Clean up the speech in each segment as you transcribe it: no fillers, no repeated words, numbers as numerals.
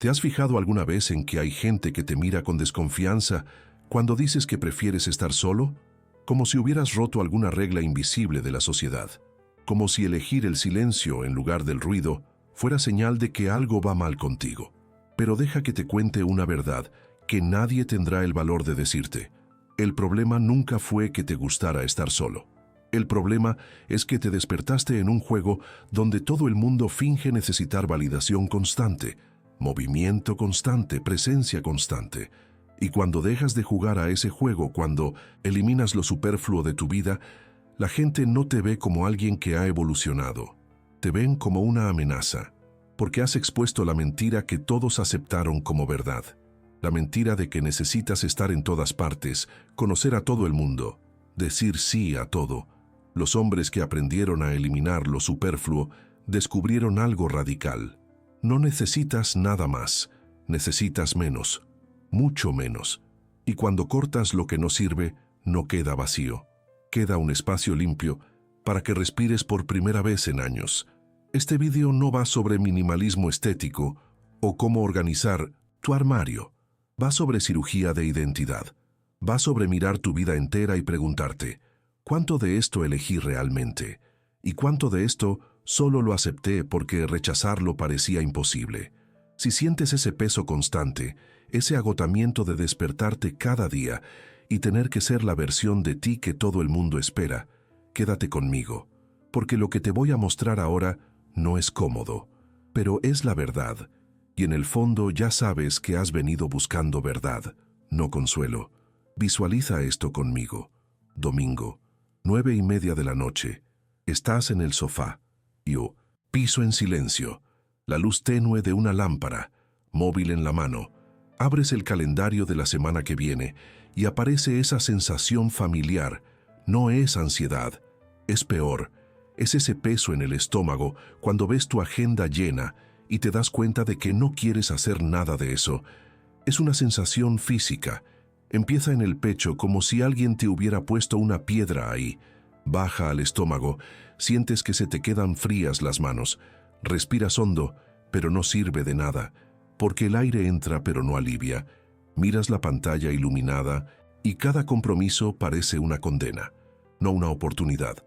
¿Te has fijado alguna vez en que hay gente que te mira con desconfianza cuando dices que prefieres estar solo? Como si hubieras roto alguna regla invisible de la sociedad. Como si elegir el silencio en lugar del ruido fuera señal de que algo va mal contigo. Pero deja que te cuente una verdad que nadie tendrá el valor de decirte. El problema nunca fue que te gustara estar solo. El problema es que te despertaste en un juego donde todo el mundo finge necesitar validación constante, movimiento constante, presencia constante. Y cuando dejas de jugar a ese juego, cuando eliminas lo superfluo de tu vida, la gente no te ve como alguien que ha evolucionado. Te ven como una amenaza, porque has expuesto la mentira que todos aceptaron como verdad. La mentira de que necesitas estar en todas partes, conocer a todo el mundo, decir sí a todo. Los hombres que aprendieron a eliminar lo superfluo descubrieron algo radical. No necesitas nada más, necesitas menos, mucho menos. Y cuando cortas lo que no sirve, no queda vacío. Queda un espacio limpio para que respires por primera vez en años. Este vídeo no va sobre minimalismo estético o cómo organizar tu armario. Va sobre cirugía de identidad. Va sobre mirar tu vida entera y preguntarte, ¿cuánto de esto elegí realmente? ¿Y cuánto de esto solo lo acepté porque rechazarlo parecía imposible? Si sientes ese peso constante, ese agotamiento de despertarte cada día y tener que ser la versión de ti que todo el mundo espera, quédate conmigo, porque lo que te voy a mostrar ahora no es cómodo, pero es la verdad, y en el fondo ya sabes que has venido buscando verdad, no consuelo. Visualiza esto conmigo. Domingo, 9:30 de la noche. Estás en el sofá. Yo, piso en silencio. La luz tenue de una lámpara, móvil en la mano. Abres el calendario de la semana que viene y aparece esa sensación familiar. No es ansiedad, es peor. Es ese peso en el estómago cuando ves tu agenda llena y te das cuenta de que no quieres hacer nada de eso. Es una sensación física. Empieza en el pecho como si alguien te hubiera puesto una piedra ahí. Baja al estómago, sientes que se te quedan frías las manos. Respiras hondo, pero no sirve de nada, porque el aire entra pero no alivia. Miras la pantalla iluminada y cada compromiso parece una condena, no una oportunidad,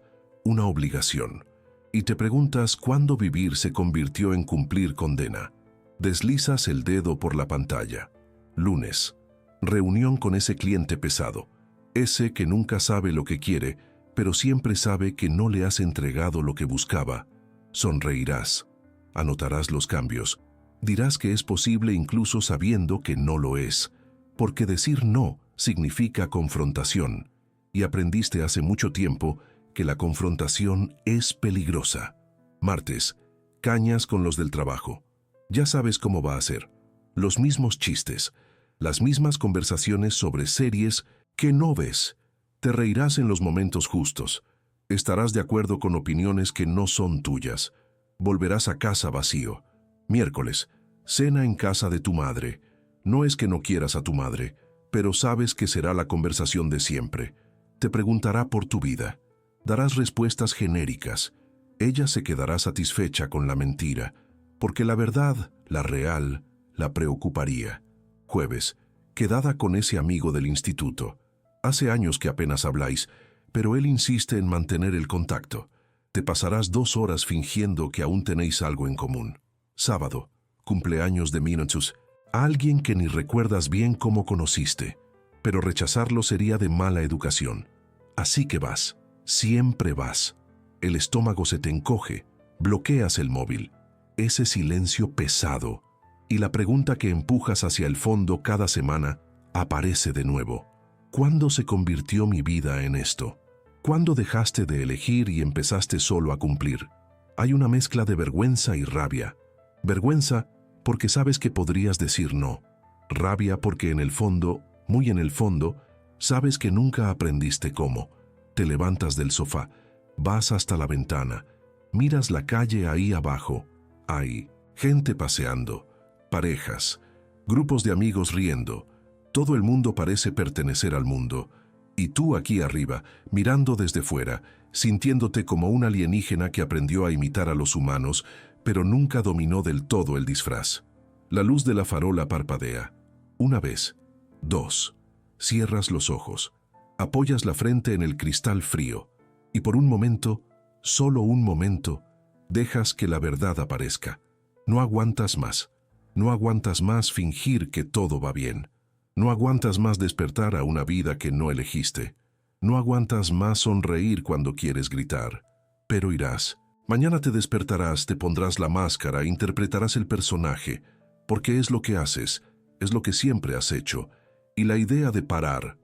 una obligación. Y te preguntas cuándo vivir se convirtió en cumplir condena. Deslizas el dedo por la pantalla. Lunes. Reunión con ese cliente pesado, ese que nunca sabe lo que quiere, pero siempre sabe que no le has entregado lo que buscaba. Sonreirás, anotarás los cambios, dirás que es posible incluso sabiendo que no lo es, porque decir no significa confrontación, y aprendiste hace mucho tiempo que la confrontación es peligrosa. Martes, cañas con los del trabajo. Ya sabes cómo va a ser. Los mismos chistes, las mismas conversaciones sobre series que no ves. Te reirás en los momentos justos. Estarás de acuerdo con opiniones que no son tuyas. Volverás a casa vacío. Miércoles, cena en casa de tu madre. No es que no quieras a tu madre, pero sabes que será la conversación de siempre. Te preguntará por tu vida. Darás respuestas genéricas. Ella se quedará satisfecha con la mentira, porque la verdad, la real, la preocuparía. Jueves, quedada con ese amigo del instituto. Hace años que apenas habláis, pero él insiste en mantener el contacto. Te pasarás 2 horas fingiendo que aún tenéis algo en común. Sábado, cumpleaños de Minotus, alguien que ni recuerdas bien cómo conociste, pero rechazarlo sería de mala educación. Así que vas, siempre vas. El estómago se te encoge, bloqueas el móvil. Ese silencio pesado. Y la pregunta que empujas hacia el fondo cada semana aparece de nuevo. ¿Cuándo se convirtió mi vida en esto? ¿Cuándo dejaste de elegir y empezaste solo a cumplir? Hay una mezcla de vergüenza y rabia. Vergüenza porque sabes que podrías decir no. Rabia porque en el fondo, muy en el fondo, sabes que nunca aprendiste cómo. Te levantas del sofá, vas hasta la ventana, miras la calle ahí abajo. Hay gente paseando, parejas, grupos de amigos riendo. Todo el mundo parece pertenecer al mundo. Y tú aquí arriba, mirando desde fuera, sintiéndote como un alienígena que aprendió a imitar a los humanos, pero nunca dominó del todo el disfraz. La luz de la farola parpadea. Una vez. Dos. Cierras los ojos. Apoyas la frente en el cristal frío. Y por un momento, solo un momento, dejas que la verdad aparezca. No aguantas más. No aguantas más fingir que todo va bien. No aguantas más despertar a una vida que no elegiste. No aguantas más sonreír cuando quieres gritar. Pero irás. Mañana te despertarás, te pondrás la máscara, interpretarás el personaje, porque es lo que haces, es lo que siempre has hecho. Y la idea de parar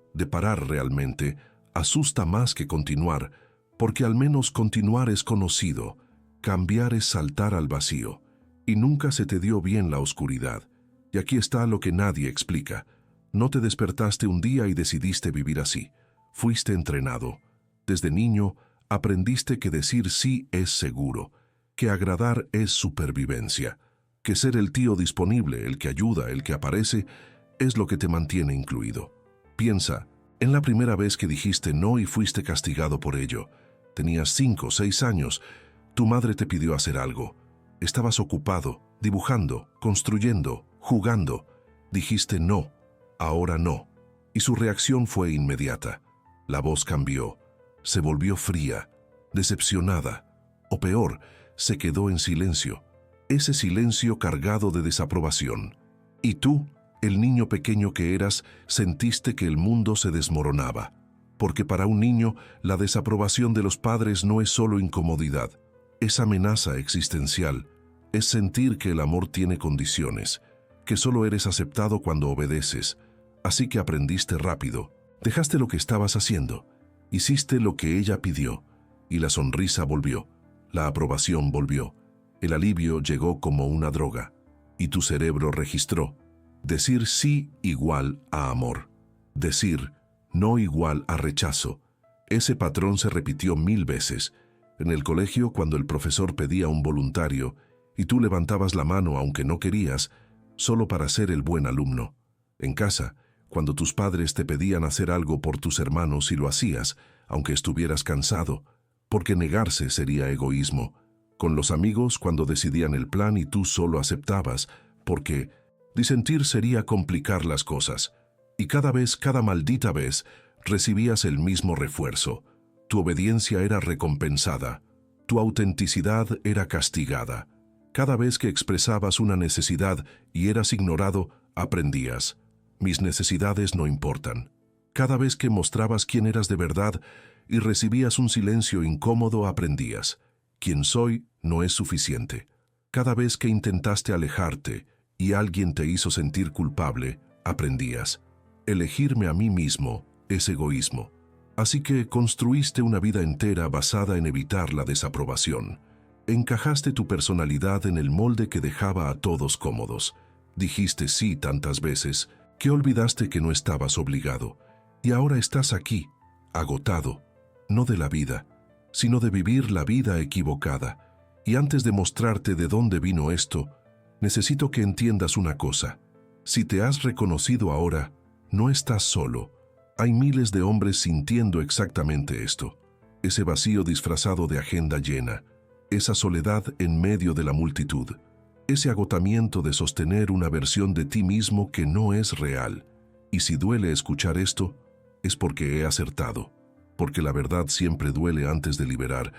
realmente, asusta más que continuar, porque al menos continuar es conocido, cambiar es saltar al vacío. Y nunca se te dio bien la oscuridad. Y aquí está lo que nadie explica. No te despertaste un día y decidiste vivir así. Fuiste entrenado. Desde niño, aprendiste que decir sí es seguro, que agradar es supervivencia, que ser el tío disponible, el que ayuda, el que aparece, es lo que te mantiene incluido. Piensa, en la primera vez que dijiste no y fuiste castigado por ello. Tenías 5 o 6 años. Tu madre te pidió hacer algo. Estabas ocupado, dibujando, construyendo, jugando. Dijiste no, ahora no. Y su reacción fue inmediata. La voz cambió. Se volvió fría, decepcionada, o peor, se quedó en silencio, ese silencio cargado de desaprobación. Y tú, el niño pequeño que eras, sentiste que el mundo se desmoronaba, porque para un niño la desaprobación de los padres no es solo incomodidad, es amenaza existencial, es sentir que el amor tiene condiciones, que solo eres aceptado cuando obedeces, así que aprendiste rápido, dejaste lo que estabas haciendo. Hiciste lo que ella pidió, y la sonrisa volvió, la aprobación volvió, el alivio llegó como una droga, y tu cerebro registró, decir sí igual a amor, decir no igual a rechazo. Ese patrón se repitió 1000 veces. En el colegio, cuando el profesor pedía un voluntario, y tú levantabas la mano aunque no querías, solo para ser el buen alumno. En casa, cuando tus padres te pedían hacer algo por tus hermanos y lo hacías, aunque estuvieras cansado, porque negarse sería egoísmo. Con los amigos cuando decidían el plan y tú solo aceptabas, porque disentir sería complicar las cosas. Y cada maldita vez, recibías el mismo refuerzo. Tu obediencia era recompensada. Tu autenticidad era castigada. Cada vez que expresabas una necesidad y eras ignorado, aprendías. Mis necesidades no importan. Cada vez que mostrabas quién eras de verdad y recibías un silencio incómodo, aprendías. Quien soy no es suficiente. Cada vez que intentaste alejarte y alguien te hizo sentir culpable, aprendías. Elegirme a mí mismo es egoísmo. Así que construiste una vida entera basada en evitar la desaprobación. Encajaste tu personalidad en el molde que dejaba a todos cómodos. Dijiste sí tantas veces que olvidaste que no estabas obligado. Y ahora estás aquí, agotado, no de la vida, sino de vivir la vida equivocada. Y antes de mostrarte de dónde vino esto, necesito que entiendas una cosa. Si te has reconocido ahora, no estás solo. Hay miles de hombres sintiendo exactamente esto. Ese vacío disfrazado de agenda llena, esa soledad en medio de la multitud, ese agotamiento de sostener una versión de ti mismo que no es real. Y si duele escuchar esto, es porque he acertado, porque la verdad siempre duele antes de liberar.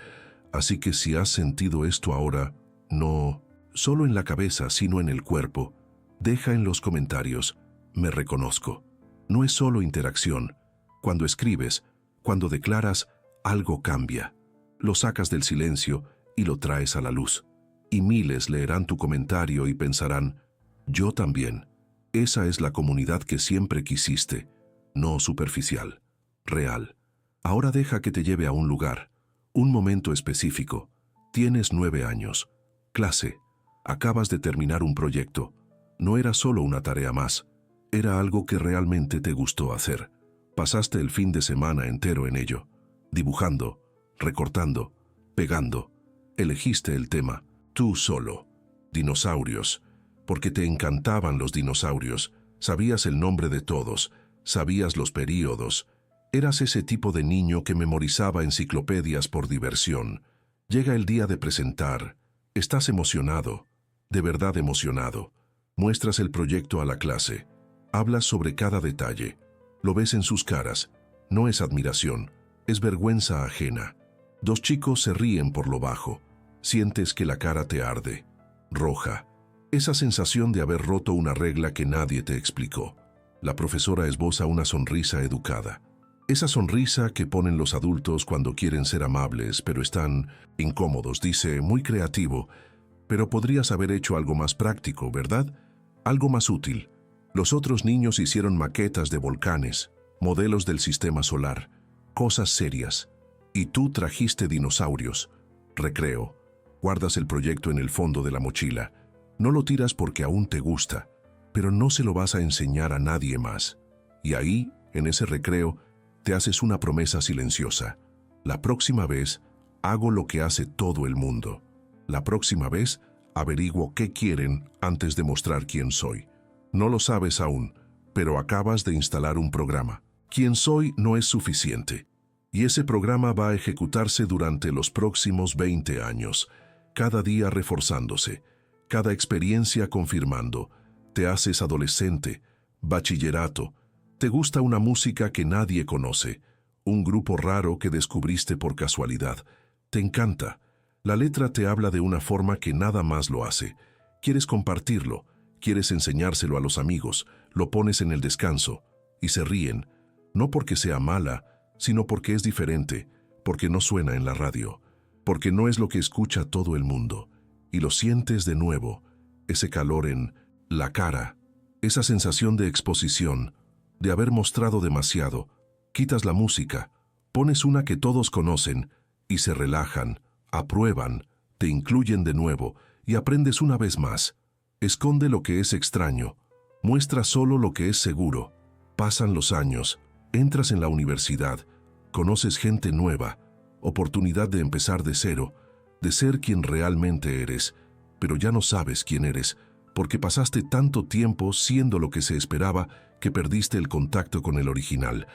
Así que si has sentido esto ahora, no solo en la cabeza, sino en el cuerpo, deja en los comentarios, me reconozco. No es solo interacción. Cuando escribes, cuando declaras, algo cambia. Lo sacas del silencio y lo traes a la luz. Y miles leerán tu comentario y pensarán, yo también. Esa es la comunidad que siempre quisiste, no superficial, real. Ahora deja que te lleve a un lugar, un momento específico. Tienes 9 años. Clase. Acabas de terminar un proyecto. No era solo una tarea más. Era algo que realmente te gustó hacer. Pasaste el fin de semana entero en ello, dibujando, recortando, pegando. Elegiste el tema, tú solo. Dinosaurios, porque te encantaban los dinosaurios. Sabías el nombre de todos, sabías los períodos. Eras ese tipo de niño que memorizaba enciclopedias por diversión. Llega el día de presentar. Estás emocionado, de verdad emocionado. Muestras el proyecto a la clase. Hablas sobre cada detalle. Lo ves en sus caras. No es admiración, es vergüenza ajena. Dos chicos se ríen por lo bajo. Sientes que la cara te arde, roja. Esa sensación de haber roto una regla que nadie te explicó. La profesora esboza una sonrisa educada. Esa sonrisa que ponen los adultos cuando quieren ser amables, pero están incómodos, dice, muy creativo. Pero podrías haber hecho algo más práctico, ¿verdad? Algo más útil. Los otros niños hicieron maquetas de volcanes, modelos del sistema solar, cosas serias. Y tú trajiste dinosaurios. Recreo. Guardas el proyecto en el fondo de la mochila. No lo tiras porque aún te gusta, pero no se lo vas a enseñar a nadie más. Y ahí, en ese recreo, te haces una promesa silenciosa. La próxima vez, hago lo que hace todo el mundo. La próxima vez, averiguo qué quieren antes de mostrar quién soy. No lo sabes aún, pero acabas de instalar un programa. Quién soy no es suficiente. Y ese programa va a ejecutarse durante los próximos 20 años, cada día reforzándose, cada experiencia confirmando. Te haces adolescente, bachillerato, te gusta una música que nadie conoce, un grupo raro que descubriste por casualidad. Te encanta. La letra te habla de una forma que nada más lo hace. Quieres compartirlo, quieres enseñárselo a los amigos, lo pones en el descanso y se ríen, no porque sea mala, sino porque es diferente, porque no suena en la radio, porque no es lo que escucha todo el mundo. Y lo sientes de nuevo, ese calor en la cara, esa sensación de exposición, de haber mostrado demasiado. Quitas la música, pones una que todos conocen y se relajan, aprueban, te incluyen de nuevo y aprendes una vez más. Esconde lo que es extraño, muestra solo lo que es seguro. Pasan los años, entras en la universidad, conoces gente nueva, oportunidad de empezar de cero, de ser quien realmente eres, pero ya no sabes quién eres, porque pasaste tanto tiempo siendo lo que se esperaba que perdiste el contacto con el original.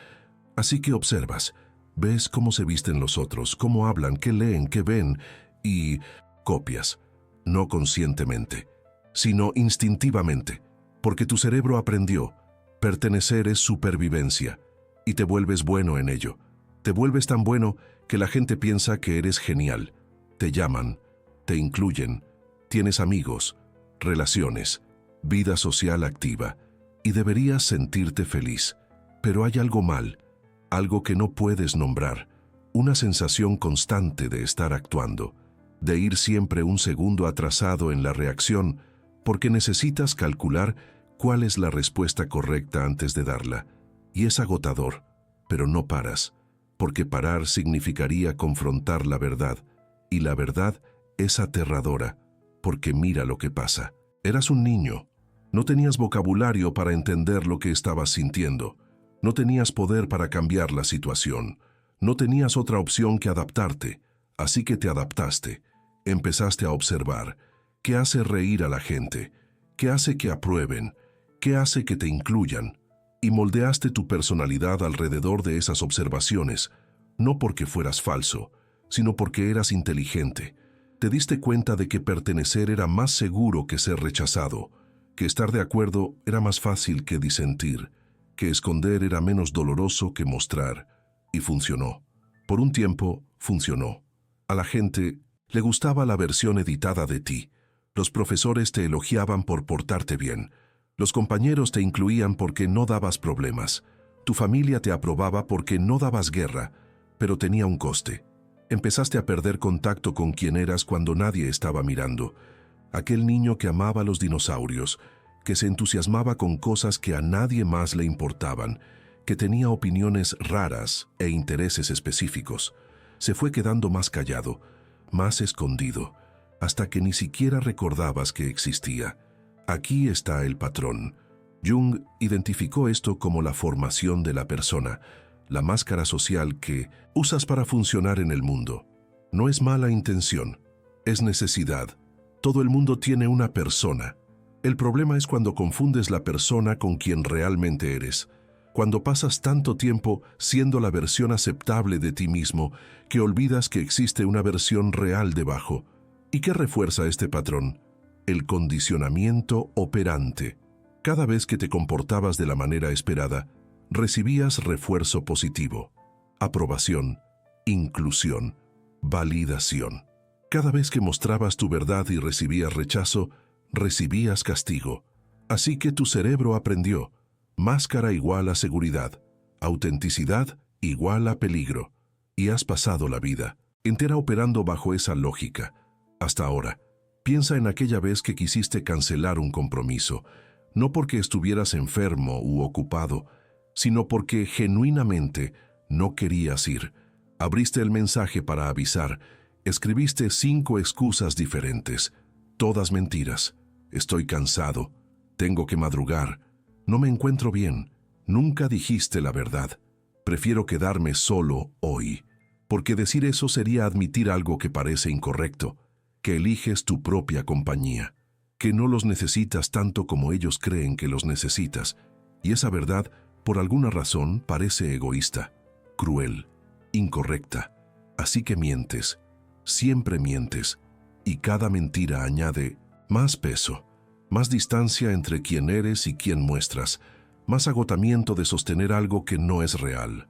Así que observas, ves cómo se visten los otros, cómo hablan, qué leen, qué ven, y copias, no conscientemente, sino instintivamente, porque tu cerebro aprendió, pertenecer es supervivencia, y te vuelves bueno en ello. Te vuelves tan bueno que la gente piensa que eres genial. Te llaman, te incluyen, tienes amigos, relaciones, vida social activa, y deberías sentirte feliz. Pero hay algo mal, algo que no puedes nombrar, una sensación constante de estar actuando, de ir siempre un segundo atrasado en la reacción, porque necesitas calcular cuál es la respuesta correcta antes de darla. Y es agotador, pero no paras, porque parar significaría confrontar la verdad, y la verdad es aterradora, porque mira lo que pasa. Eras un niño, no tenías vocabulario para entender lo que estabas sintiendo, no tenías poder para cambiar la situación, no tenías otra opción que adaptarte, así que te adaptaste, empezaste a observar, qué hace reír a la gente, qué hace que aprueben, qué hace que te incluyan, y moldeaste tu personalidad alrededor de esas observaciones, no porque fueras falso, sino porque eras inteligente. Te diste cuenta de que pertenecer era más seguro que ser rechazado, que estar de acuerdo era más fácil que disentir, que esconder era menos doloroso que mostrar, y funcionó. Por un tiempo, funcionó. A la gente le gustaba la versión editada de ti. Los profesores te elogiaban por portarte bien. Los compañeros te incluían porque no dabas problemas. Tu familia te aprobaba porque no dabas guerra, pero tenía un coste. Empezaste a perder contacto con quien eras cuando nadie estaba mirando. Aquel niño que amaba los dinosaurios, que se entusiasmaba con cosas que a nadie más le importaban, que tenía opiniones raras e intereses específicos, se fue quedando más callado, más escondido, hasta que ni siquiera recordabas que existía. Aquí está el patrón. Jung identificó esto como la formación de la persona, la máscara social que usas para funcionar en el mundo. No es mala intención, es necesidad. Todo el mundo tiene una persona. El problema es cuando confundes la persona con quien realmente eres, cuando pasas tanto tiempo siendo la versión aceptable de ti mismo que olvidas que existe una versión real debajo. ¿Y qué refuerza este patrón? el condicionamiento operante. Cada vez que te comportabas de la manera esperada, recibías refuerzo positivo, aprobación, inclusión, validación. Cada vez que mostrabas tu verdad y recibías rechazo, recibías castigo. Así que tu cerebro aprendió: máscara igual a seguridad, autenticidad igual a peligro. Y has pasado la vida entera operando bajo esa lógica. Hasta ahora, piensa en aquella vez que quisiste cancelar un compromiso, no porque estuvieras enfermo u ocupado, sino porque genuinamente no querías ir. Abriste el mensaje para avisar, escribiste 5 excusas diferentes, todas mentiras. Estoy cansado, tengo que madrugar, no me encuentro bien. Nunca dijiste la verdad. Prefiero quedarme solo hoy, porque decir eso sería admitir algo que parece incorrecto, que eliges tu propia compañía, que no los necesitas tanto como ellos creen que los necesitas, y esa verdad, por alguna razón, parece egoísta, cruel, incorrecta. Así que mientes, siempre mientes, y cada mentira añade más peso, más distancia entre quién eres y quién muestras, más agotamiento de sostener algo que no es real.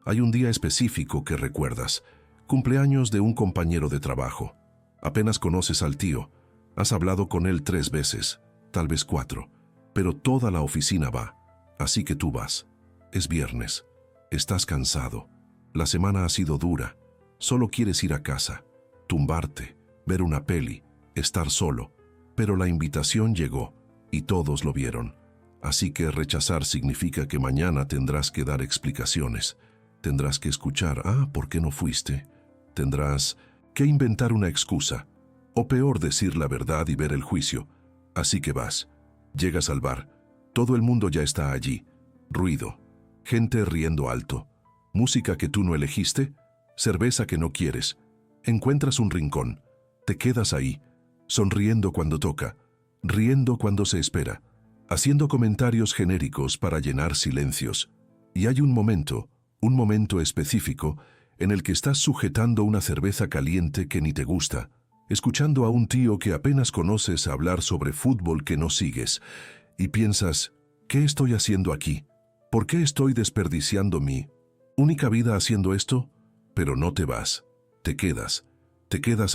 Hay un día específico que recuerdas, cumpleaños de un compañero de trabajo. Apenas conoces al tío, has hablado con él 3 veces, tal vez 4, pero toda la oficina va, así que tú vas. Es viernes, estás cansado, la semana ha sido dura, solo quieres ir a casa, tumbarte, ver una peli, estar solo, pero la invitación llegó y todos lo vieron. Así que rechazar significa que mañana tendrás que dar explicaciones. Tendrás que escuchar: ¿por qué no fuiste? Tendrás que inventar una excusa, o peor, decir la verdad y ver el juicio. Así que vas, llegas al bar, todo el mundo ya está allí, ruido, gente riendo alto, música que tú no elegiste, cerveza que no quieres. Encuentras un rincón, te quedas ahí, sonriendo cuando toca, riendo cuando se espera, haciendo comentarios genéricos para llenar silencios. Y hay un momento específico en el que estás sujetando una cerveza caliente que ni te gusta, escuchando a un tío que apenas conoces hablar sobre fútbol que no sigues, y piensas: ¿qué estoy haciendo aquí? ¿Por qué estoy desperdiciando mi única vida haciendo esto? Pero no te vas, te quedas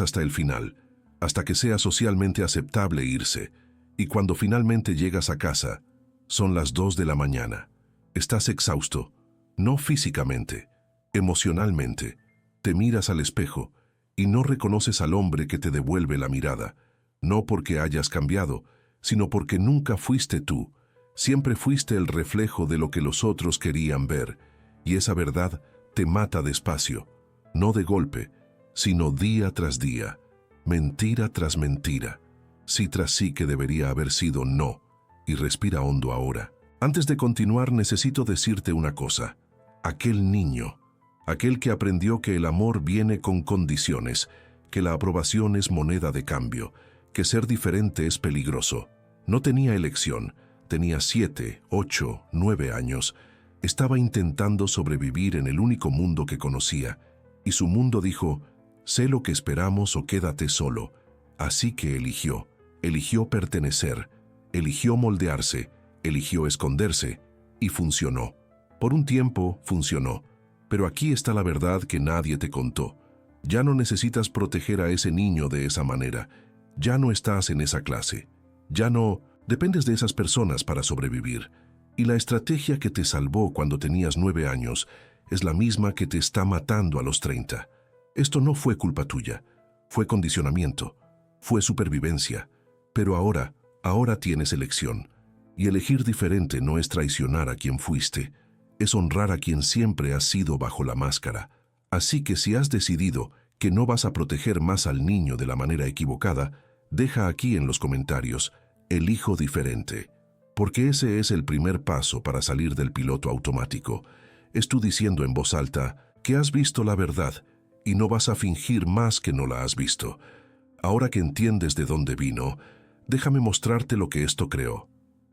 hasta el final, hasta que sea socialmente aceptable irse. Y cuando finalmente llegas a casa, son las 2 de la mañana. Estás exhausto, no físicamente, emocionalmente. Te miras al espejo y no reconoces al hombre que te devuelve la mirada, no porque hayas cambiado, sino porque nunca fuiste tú. Siempre fuiste el reflejo de lo que los otros querían ver, y esa verdad te mata despacio, no de golpe, sino día tras día, mentira tras mentira. Sí tras sí que debería haber sido no, y respira hondo ahora. Antes de continuar, necesito decirte una cosa. Aquel niño, aquel que aprendió que el amor viene con condiciones, que la aprobación es moneda de cambio, que ser diferente es peligroso, no tenía elección, tenía 7, 8, 9 años, estaba intentando sobrevivir en el único mundo que conocía, y su mundo dijo: sé lo que esperamos o quédate solo. Así que eligió pertenecer, eligió moldearse, eligió esconderse, y funcionó. Por un tiempo funcionó, pero aquí está la verdad que nadie te contó. Ya no necesitas proteger a ese niño de esa manera, ya no estás en esa clase, ya no dependes de esas personas para sobrevivir. Y la estrategia que te salvó cuando tenías 9 años es la misma que te está matando a los 30. Esto no fue culpa tuya, fue condicionamiento, fue supervivencia. Pero ahora tienes elección, y elegir diferente no es traicionar a quien fuiste, es honrar a quien siempre has sido bajo la máscara. Así que si has decidido que no vas a proteger más al niño de la manera equivocada, deja aquí en los comentarios: elijo diferente. Porque ese es el primer paso para salir del piloto automático. Es tú diciendo en voz alta que has visto la verdad y no vas a fingir más que no la has visto. Ahora que entiendes de dónde vino, déjame mostrarte lo que esto creó.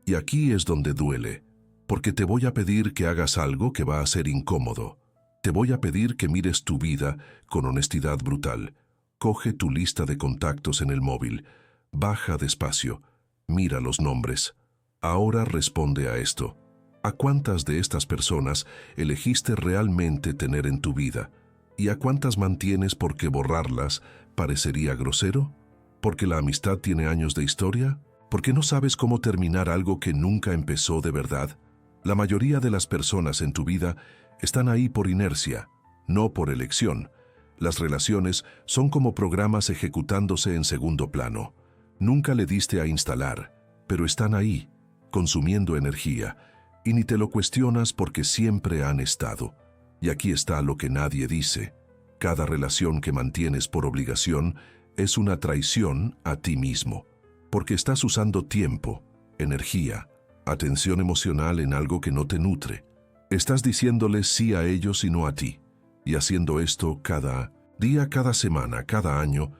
Y aquí es donde duele, porque te voy a pedir que hagas algo que va a ser incómodo. Te voy a pedir que mires tu vida con honestidad brutal. Coge tu lista de contactos en el móvil. Baja despacio. Mira los nombres. Ahora responde a esto. ¿A cuántas de estas personas elegiste realmente tener en tu vida? ¿Y a cuántas mantienes porque borrarlas parecería grosero? ¿Porque la amistad tiene años de historia? ¿Porque no sabes cómo terminar algo que nunca empezó de verdad? La mayoría de las personas en tu vida están ahí por inercia, no por elección. Las relaciones son como programas ejecutándose en segundo plano. Nunca le diste a instalar, pero están ahí, consumiendo energía, y ni te lo cuestionas porque siempre han estado. Y aquí está lo que nadie dice. Cada relación que mantienes por obligación es una traición a ti mismo, porque estás usando tiempo, energía, atención emocional en algo que no te nutre. Estás diciéndoles sí a ellos y no a ti. Y haciendo esto cada día, cada semana, cada año,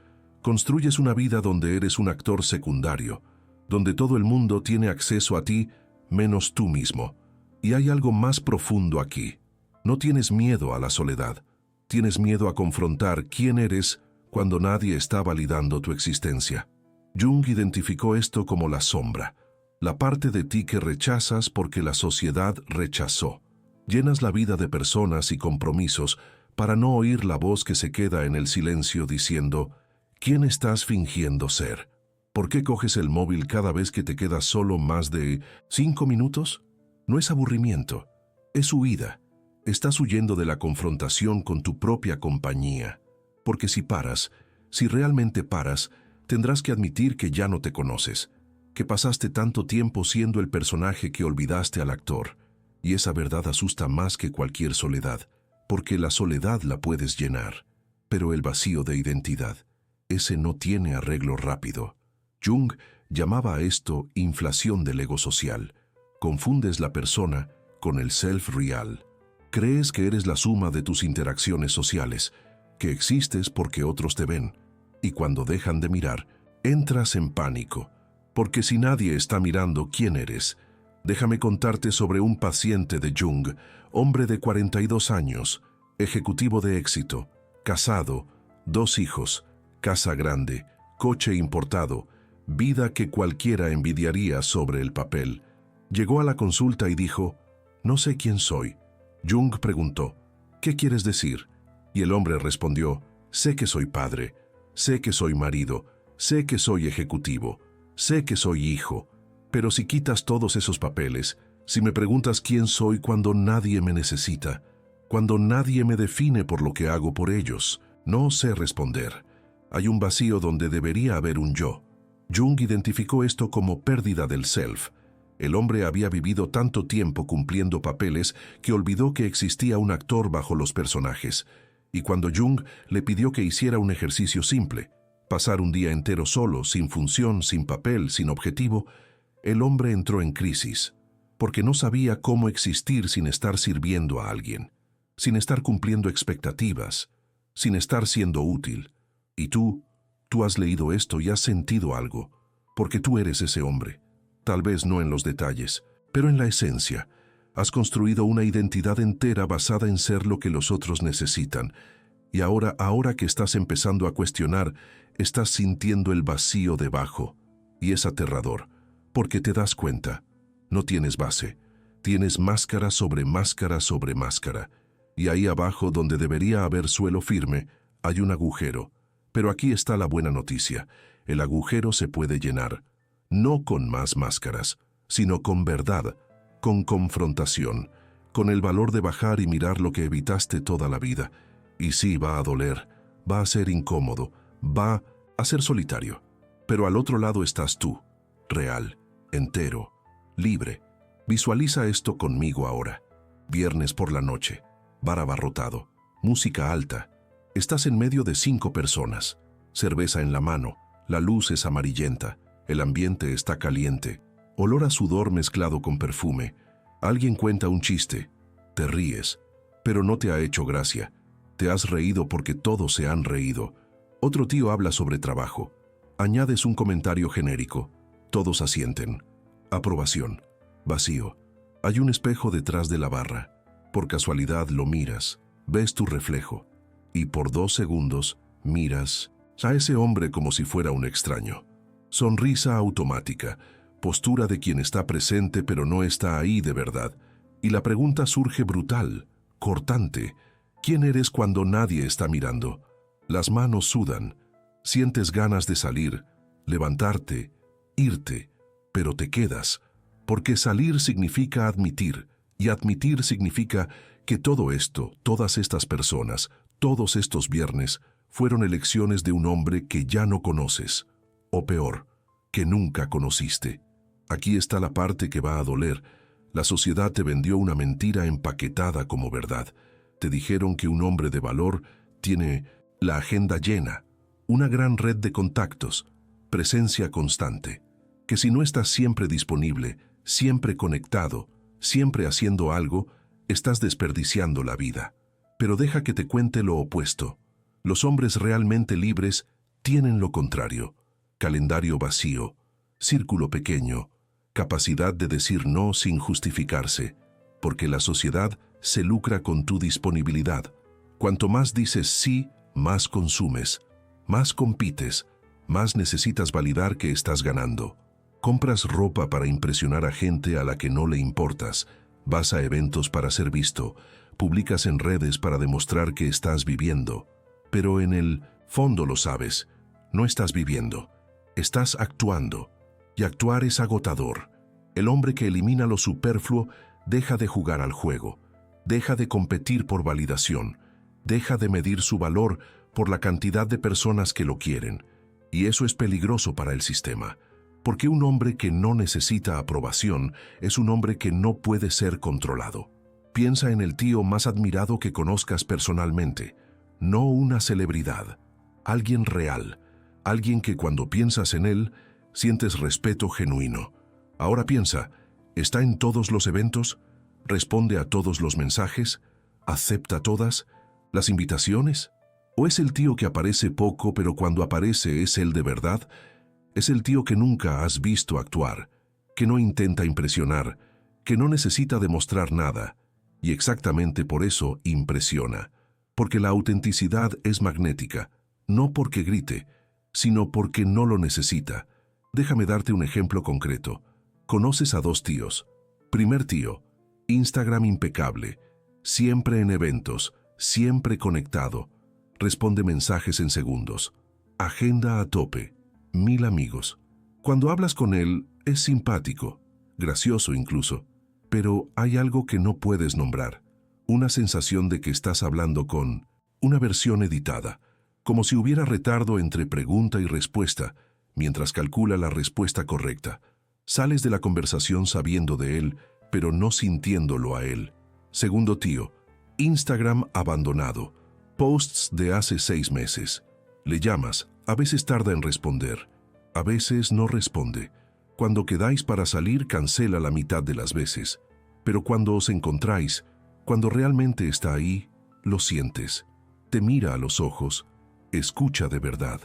construyes una vida donde eres un actor secundario, donde todo el mundo tiene acceso a ti menos tú mismo. Y hay algo más profundo aquí. No tienes miedo a la soledad. Tienes miedo a confrontar quién eres cuando nadie está validando tu existencia. Jung identificó esto como la sombra, la parte de ti que rechazas porque la sociedad rechazó. Llenas la vida de personas y compromisos para no oír la voz que se queda en el silencio diciendo, ¿quién estás fingiendo ser? ¿Por qué coges el móvil cada vez que te quedas solo más de 5 minutos? No es aburrimiento, es huida. Estás huyendo de la confrontación con tu propia compañía. Porque si paras, si realmente paras, tendrás que admitir que ya no te conoces, que pasaste tanto tiempo siendo el personaje que olvidaste al actor. Y esa verdad asusta más que cualquier soledad, porque la soledad la puedes llenar, pero el vacío de identidad, ese no tiene arreglo rápido. Jung llamaba a esto inflación del ego social. Confundes la persona con el self real. Crees que eres la suma de tus interacciones sociales, que existes porque otros te ven, y cuando dejan de mirar, entras en pánico, porque si nadie está mirando quién eres. Déjame contarte sobre un paciente de Jung, hombre de 42 años, ejecutivo de éxito, casado, 2 hijos, casa grande, coche importado, vida que cualquiera envidiaría sobre el papel. Llegó a la consulta y dijo, no sé quién soy. Jung preguntó, ¿qué quieres decir? Y el hombre respondió, sé que soy padre, sé que soy marido, sé que soy ejecutivo, sé que soy hijo, pero si quitas todos esos papeles, si me preguntas quién soy cuando nadie me necesita, cuando nadie me define por lo que hago por ellos, no sé responder. Hay un vacío donde debería haber un yo. Jung identificó esto como pérdida del self. El hombre había vivido tanto tiempo cumpliendo papeles que olvidó que existía un actor bajo los personajes. Y cuando Jung le pidió que hiciera un ejercicio simple, pasar un día entero solo, sin función, sin papel, sin objetivo, el hombre entró en crisis, porque no sabía cómo existir sin estar sirviendo a alguien, sin estar cumpliendo expectativas, sin estar siendo útil. Y tú has leído esto y has sentido algo, porque tú eres ese hombre. Tal vez no en los detalles, pero en la esencia. Has construido una identidad entera basada en ser lo que los otros necesitan. Y ahora que estás empezando a cuestionar, estás sintiendo el vacío debajo. Y es aterrador, porque te das cuenta. No tienes base. Tienes máscara sobre máscara sobre máscara. Y ahí abajo, donde debería haber suelo firme, hay un agujero. Pero aquí está la buena noticia. El agujero se puede llenar. No con más máscaras, sino con verdad, con confrontación, con el valor de bajar y mirar lo que evitaste toda la vida. Y sí, va a doler, va a ser incómodo, va a ser solitario. Pero al otro lado estás tú, real, entero, libre. Visualiza esto conmigo ahora. Viernes por la noche, bar abarrotado, música alta. Estás en medio de 5 personas, cerveza en la mano, la luz es amarillenta. El ambiente está caliente, olor a sudor mezclado con perfume. Alguien cuenta un chiste, te ríes, pero no te ha hecho gracia. Te has reído porque todos se han reído. Otro tío habla sobre trabajo. Añades un comentario genérico. Todos asienten. Aprobación. Vacío. Hay un espejo detrás de la barra. Por casualidad lo miras, ves tu reflejo. Y por 2 segundos miras a ese hombre como si fuera un extraño. Sonrisa automática, postura de quien está presente pero no está ahí de verdad. Y la pregunta surge brutal, cortante. ¿Quién eres cuando nadie está mirando? Las manos sudan, sientes ganas de salir, levantarte, irte, pero te quedas, porque salir significa admitir, y admitir significa que todo esto, todas estas personas, todos estos viernes, fueron elecciones de un hombre que ya no conoces, o peor, que nunca conociste. Aquí está la parte que va a doler. La sociedad te vendió una mentira empaquetada como verdad. Te dijeron que un hombre de valor tiene la agenda llena, una gran red de contactos, presencia constante, que si no estás siempre disponible, siempre conectado, siempre haciendo algo, estás desperdiciando la vida. Pero deja que te cuente lo opuesto. Los hombres realmente libres tienen lo contrario: calendario vacío, círculo pequeño, capacidad de decir no sin justificarse, porque la sociedad se lucra con tu disponibilidad. Cuanto más dices sí, más consumes, más compites, más necesitas validar que estás ganando. Compras ropa para impresionar a gente a la que no le importas, vas a eventos para ser visto, publicas en redes para demostrar que estás viviendo. Pero en el fondo lo sabes, no estás viviendo, estás actuando. Y actuar es agotador. El hombre que elimina lo superfluo deja de jugar al juego, deja de competir por validación, deja de medir su valor por la cantidad de personas que lo quieren. Y eso es peligroso para el sistema, porque un hombre que no necesita aprobación es un hombre que no puede ser controlado. Piensa en el tío más admirado que conozcas personalmente, no una celebridad, alguien real, alguien que cuando piensas en él, sientes respeto genuino. Ahora piensa, ¿está en todos los eventos? ¿Responde a todos los mensajes? ¿Acepta todas las invitaciones? ¿O es el tío que aparece poco pero cuando aparece es él de verdad? Es el tío que nunca has visto actuar, que no intenta impresionar, que no necesita demostrar nada, y exactamente por eso impresiona, porque la autenticidad es magnética, no porque grite, sino porque no lo necesita. Déjame darte un ejemplo concreto. Conoces a dos tíos. Primer tío, Instagram impecable, siempre en eventos, siempre conectado, responde mensajes en segundos, agenda a tope, 1000 amigos. Cuando hablas con él, es simpático, gracioso incluso, pero hay algo que no puedes nombrar, una sensación de que estás hablando con una versión editada, como si hubiera retardo entre pregunta y respuesta, mientras calcula la respuesta correcta. Sales de la conversación sabiendo de él, pero no sintiéndolo a él. Segundo tío, Instagram abandonado, posts de hace 6 meses. Le llamas, a veces tarda en responder, a veces no responde. Cuando quedáis para salir cancela la mitad de las veces, pero cuando os encontráis, cuando realmente está ahí, lo sientes. Te mira a los ojos, escucha de verdad,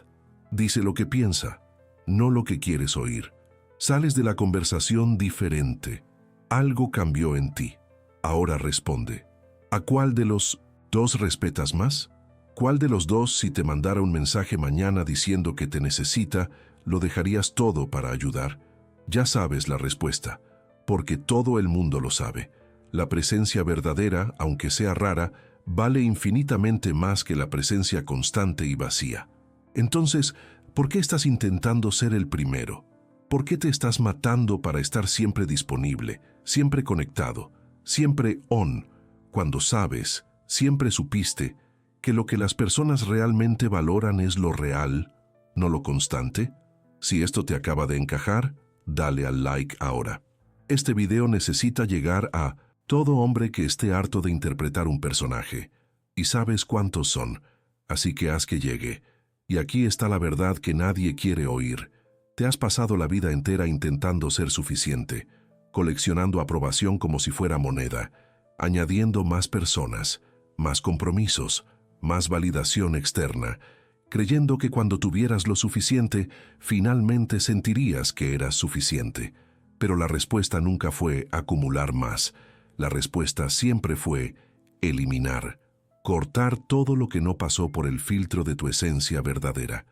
dice lo que piensa, no lo que quieres oír. Sales de la conversación diferente. Algo cambió en ti. Ahora responde. ¿A cuál de los dos respetas más? ¿Cuál de los dos, si te mandara un mensaje mañana diciendo que te necesita, lo dejarías todo para ayudar? Ya sabes la respuesta, porque todo el mundo lo sabe. La presencia verdadera, aunque sea rara, vale infinitamente más que la presencia constante y vacía. Entonces, ¿por qué estás intentando ser el primero? ¿Por qué te estás matando para estar siempre disponible, siempre conectado, siempre on, cuando sabes, siempre supiste, que lo que las personas realmente valoran es lo real, no lo constante? Si esto te acaba de encajar, dale al like ahora. Este video necesita llegar a todo hombre que esté harto de interpretar un personaje. Y sabes cuántos son, así que haz que llegue. Y aquí está la verdad que nadie quiere oír. Te has pasado la vida entera intentando ser suficiente, coleccionando aprobación como si fuera moneda, añadiendo más personas, más compromisos, más validación externa, creyendo que cuando tuvieras lo suficiente, finalmente sentirías que eras suficiente. Pero la respuesta nunca fue acumular más. La respuesta siempre fue eliminar, cortar todo lo que no pasó por el filtro de tu esencia verdadera.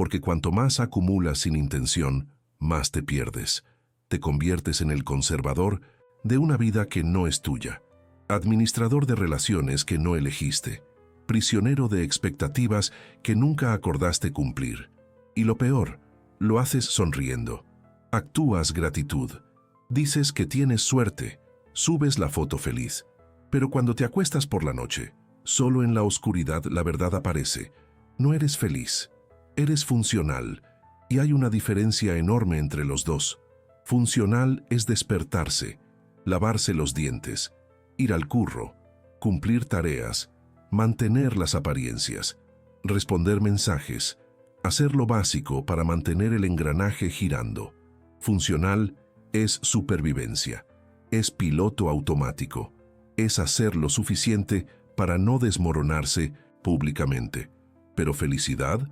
porque cuanto más acumulas sin intención, más te pierdes. Te conviertes en el conservador de una vida que no es tuya, administrador de relaciones que no elegiste, prisionero de expectativas que nunca acordaste cumplir. Y lo peor, lo haces sonriendo. Actúas gratitud. Dices que tienes suerte. Subes la foto feliz. Pero cuando te acuestas por la noche, solo en la oscuridad la verdad aparece. No eres feliz. Eres funcional. Y hay una diferencia enorme entre los dos. Funcional es despertarse, lavarse los dientes, ir al curro, cumplir tareas, mantener las apariencias, responder mensajes, hacer lo básico para mantener el engranaje girando. Funcional es supervivencia, es piloto automático, es hacer lo suficiente para no desmoronarse públicamente. Pero felicidad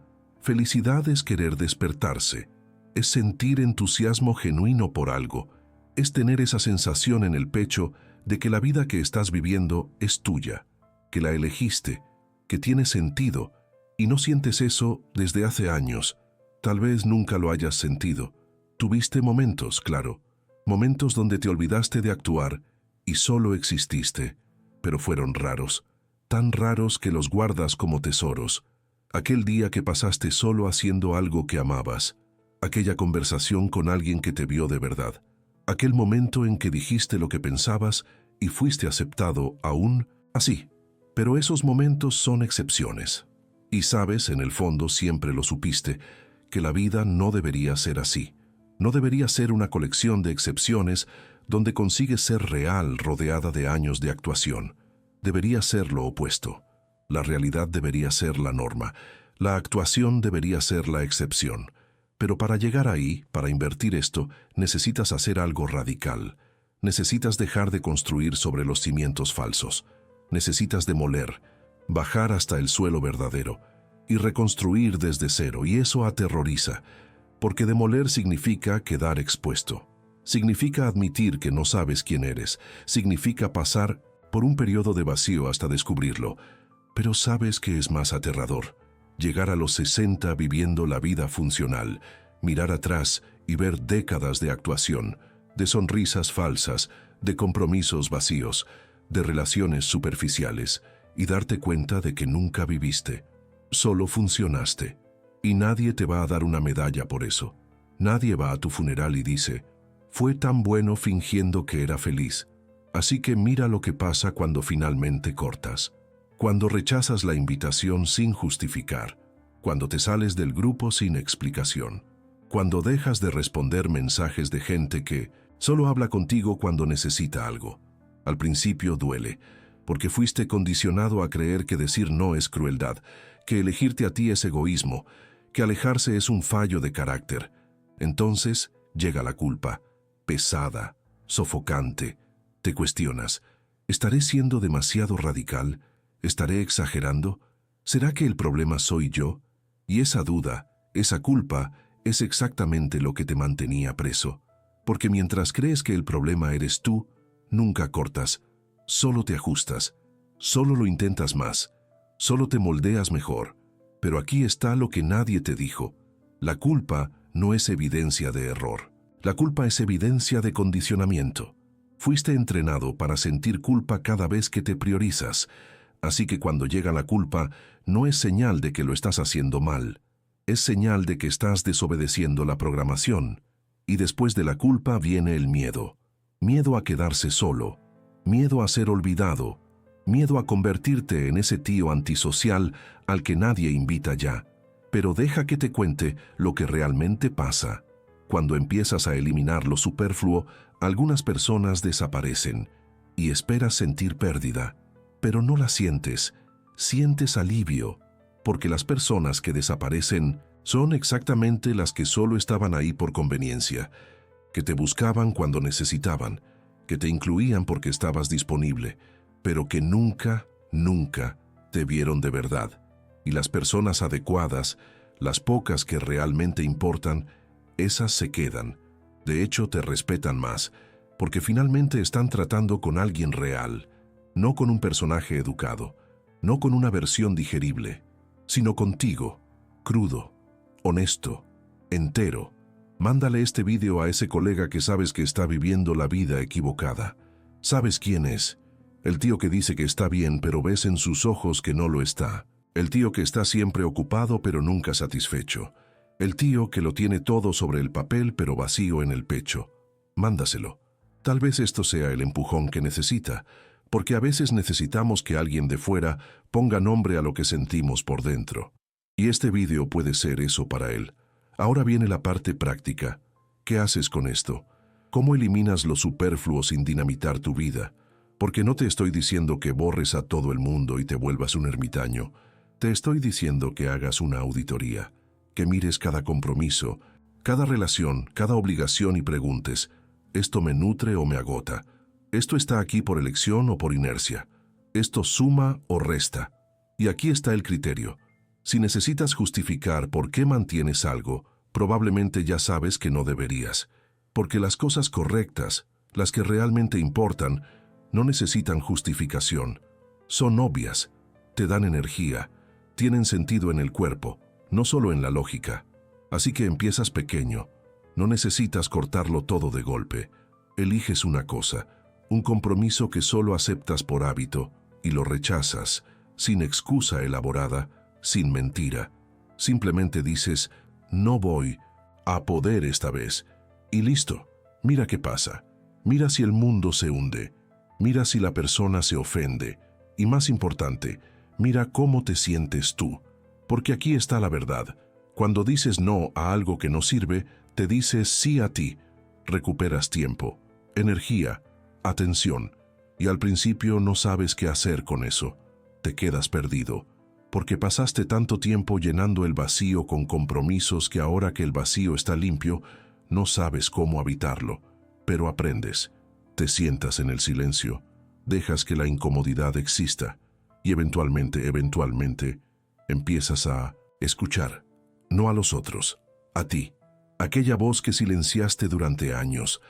es querer despertarse, es sentir entusiasmo genuino por algo, es tener esa sensación en el pecho de que la vida que estás viviendo es tuya, que la elegiste, que tiene sentido, y no sientes eso desde hace años. Tal vez nunca lo hayas sentido. Tuviste momentos, claro, momentos donde te olvidaste de actuar y solo exististe, pero fueron raros, tan raros que los guardas como tesoros. Aquel día que pasaste solo haciendo algo que amabas, aquella conversación con alguien que te vio de verdad, aquel momento en que dijiste lo que pensabas y fuiste aceptado aún así. Pero esos momentos son excepciones. Y sabes, en el fondo siempre lo supiste, que la vida no debería ser así. No debería ser una colección de excepciones donde consigues ser real rodeada de años de actuación. Debería ser lo opuesto. La realidad debería ser la norma. La actuación debería ser la excepción. Pero para llegar ahí, para invertir esto, necesitas hacer algo radical. Necesitas dejar de construir sobre los cimientos falsos. Necesitas demoler, bajar hasta el suelo verdadero y reconstruir desde cero, y eso aterroriza, porque demoler significa quedar expuesto. Significa admitir que no sabes quién eres, significa pasar por un periodo de vacío hasta descubrirlo. Pero ¿sabes qué es más aterrador? Llegar a los 60 viviendo la vida funcional, mirar atrás y ver décadas de actuación, de sonrisas falsas, de compromisos vacíos, de relaciones superficiales, y darte cuenta de que nunca viviste, solo funcionaste. Y nadie te va a dar una medalla por eso. Nadie va a tu funeral y dice, fue tan bueno fingiendo que era feliz. Así que mira lo que pasa cuando finalmente cortas. Cuando rechazas la invitación sin justificar. Cuando te sales del grupo sin explicación. Cuando dejas de responder mensajes de gente que solo habla contigo cuando necesita algo. Al principio duele, porque fuiste condicionado a creer que decir no es crueldad, que elegirte a ti es egoísmo, que alejarse es un fallo de carácter. Entonces llega la culpa, pesada, sofocante. Te cuestionas, ¿estaré siendo demasiado radical? ¿Estaré exagerando? ¿Será que el problema soy yo? Y esa duda, esa culpa, es exactamente lo que te mantenía preso. Porque mientras crees que el problema eres tú, nunca cortas, solo te ajustas, solo lo intentas más, solo te moldeas mejor. Pero aquí está lo que nadie te dijo. La culpa no es evidencia de error. La culpa es evidencia de condicionamiento. Fuiste entrenado para sentir culpa cada vez que te priorizas. Así que cuando llega la culpa, no es señal de que lo estás haciendo mal. Es señal de que estás desobedeciendo la programación. Y después de la culpa viene el miedo. Miedo a quedarse solo. Miedo a ser olvidado. Miedo a convertirte en ese tío antisocial al que nadie invita ya. Pero deja que te cuente lo que realmente pasa. Cuando empiezas a eliminar lo superfluo, algunas personas desaparecen y esperas sentir pérdida. Pero no la sientes, sientes alivio, porque las personas que desaparecen son exactamente las que solo estaban ahí por conveniencia, que te buscaban cuando necesitaban, que te incluían porque estabas disponible, pero que nunca te vieron de verdad. Y las personas adecuadas, las pocas que realmente importan, esas se quedan. De hecho, te respetan más, porque finalmente están tratando con alguien real, no con un personaje educado, no con una versión digerible, sino contigo, crudo, honesto, entero. Mándale este vídeo a ese colega que sabes que está viviendo la vida equivocada. ¿Sabes quién es? El tío que dice que está bien, pero ves en sus ojos que no lo está. El tío que está siempre ocupado, pero nunca satisfecho. El tío que lo tiene todo sobre el papel, pero vacío en el pecho. Mándaselo. Tal vez esto sea el empujón que necesita, porque a veces necesitamos que alguien de fuera ponga nombre a lo que sentimos por dentro. Y este vídeo puede ser eso para él. Ahora viene la parte práctica. ¿Qué haces con esto? ¿Cómo eliminas lo superfluo sin dinamitar tu vida? Porque no te estoy diciendo que borres a todo el mundo y te vuelvas un ermitaño. Te estoy diciendo que hagas una auditoría, que mires cada compromiso, cada relación, cada obligación y preguntes, ¿esto me nutre o me agota? ¿Esto está aquí por elección o por inercia? ¿Esto suma o resta? Y aquí está el criterio. Si necesitas justificar por qué mantienes algo, probablemente ya sabes que no deberías. Porque las cosas correctas, las que realmente importan, no necesitan justificación. Son obvias, te dan energía, tienen sentido en el cuerpo, no solo en la lógica. Así que empiezas pequeño. No necesitas cortarlo todo de golpe. Eliges una cosa, un compromiso que solo aceptas por hábito, y lo rechazas, sin excusa elaborada, sin mentira. Simplemente dices, no voy a poder esta vez. Y listo, mira qué pasa. Mira si el mundo se hunde. Mira si la persona se ofende. Y más importante, mira cómo te sientes tú. Porque aquí está la verdad. Cuando dices no a algo que no sirve, te dices sí a ti. Recuperas tiempo, energía, atención. Y al principio no sabes qué hacer con eso. Te quedas perdido. Porque pasaste tanto tiempo llenando el vacío con compromisos que ahora que el vacío está limpio, no sabes cómo habitarlo. Pero aprendes. Te sientas en el silencio. Dejas que la incomodidad exista. Y eventualmente, empiezas a escuchar. No a los otros, a ti. Aquella voz que silenciaste durante años.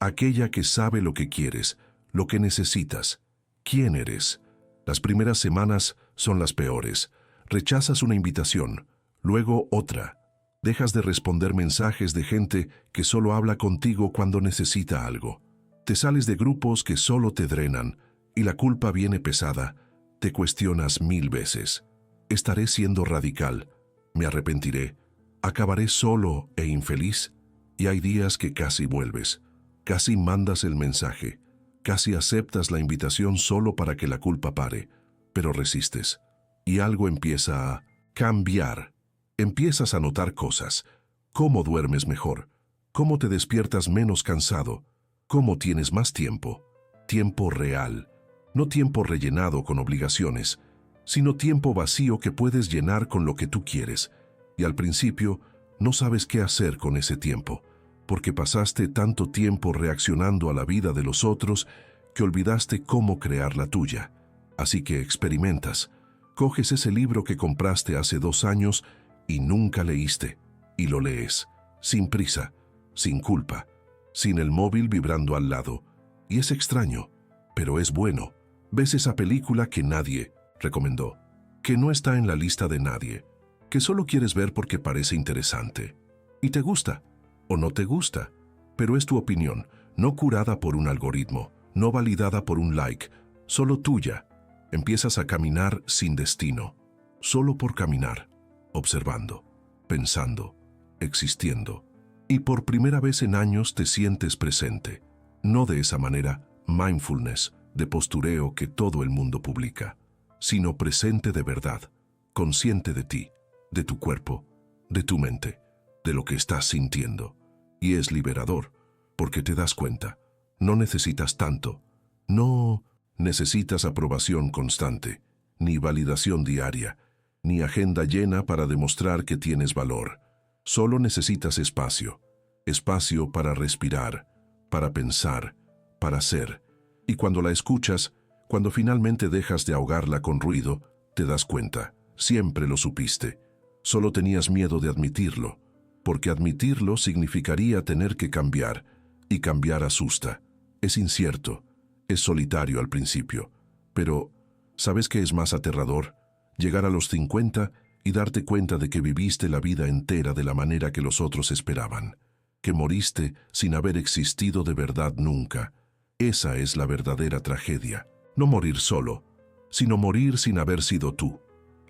Aquella que sabe lo que quieres, lo que necesitas. ¿Quién eres? Las primeras semanas son las peores. Rechazas una invitación, luego otra. Dejas de responder mensajes de gente que solo habla contigo cuando necesita algo. Te sales de grupos que solo te drenan y la culpa viene pesada. Te cuestionas 1000 veces. ¿Estaré siendo radical? ¿Me arrepentiré? ¿Acabaré solo e infeliz? Y hay días que casi vuelves. Casi mandas el mensaje. Casi aceptas la invitación solo para que la culpa pare. Pero resistes. Y algo empieza a cambiar. Empiezas a notar cosas. Cómo duermes mejor. Cómo te despiertas menos cansado. Cómo tienes más tiempo. Tiempo real. No tiempo rellenado con obligaciones, sino tiempo vacío que puedes llenar con lo que tú quieres. Y al principio no sabes qué hacer con ese tiempo, porque pasaste tanto tiempo reaccionando a la vida de los otros que olvidaste cómo crear la tuya. Así que experimentas. Coges ese libro que compraste hace 2 años y nunca leíste, y lo lees, sin prisa, sin culpa, sin el móvil vibrando al lado. Y es extraño, pero es bueno. Ves esa película que nadie recomendó, que no está en la lista de nadie, que solo quieres ver porque parece interesante. Y te gusta, o no te gusta, pero es tu opinión, no curada por un algoritmo, no validada por un like, solo tuya. Empiezas a caminar sin destino, solo por caminar, observando, pensando, existiendo. Y por primera vez en años te sientes presente, no de esa manera mindfulness, de postureo que todo el mundo publica, sino presente de verdad, consciente de ti, de tu cuerpo, de tu mente, de lo que estás sintiendo. Y es liberador, porque te das cuenta, no necesitas tanto, no necesitas aprobación constante, ni validación diaria, ni agenda llena para demostrar que tienes valor. Solo necesitas espacio, espacio para respirar, para pensar, para ser. Y cuando la escuchas, cuando finalmente dejas de ahogarla con ruido, te das cuenta, siempre lo supiste. Solo tenías miedo de admitirlo, porque admitirlo significaría tener que cambiar, y cambiar asusta. Es incierto, es solitario al principio. Pero, ¿sabes qué es más aterrador? Llegar a los 50 y darte cuenta de que viviste la vida entera de la manera que los otros esperaban, que moriste sin haber existido de verdad nunca. Esa es la verdadera tragedia. No morir solo, sino morir sin haber sido tú.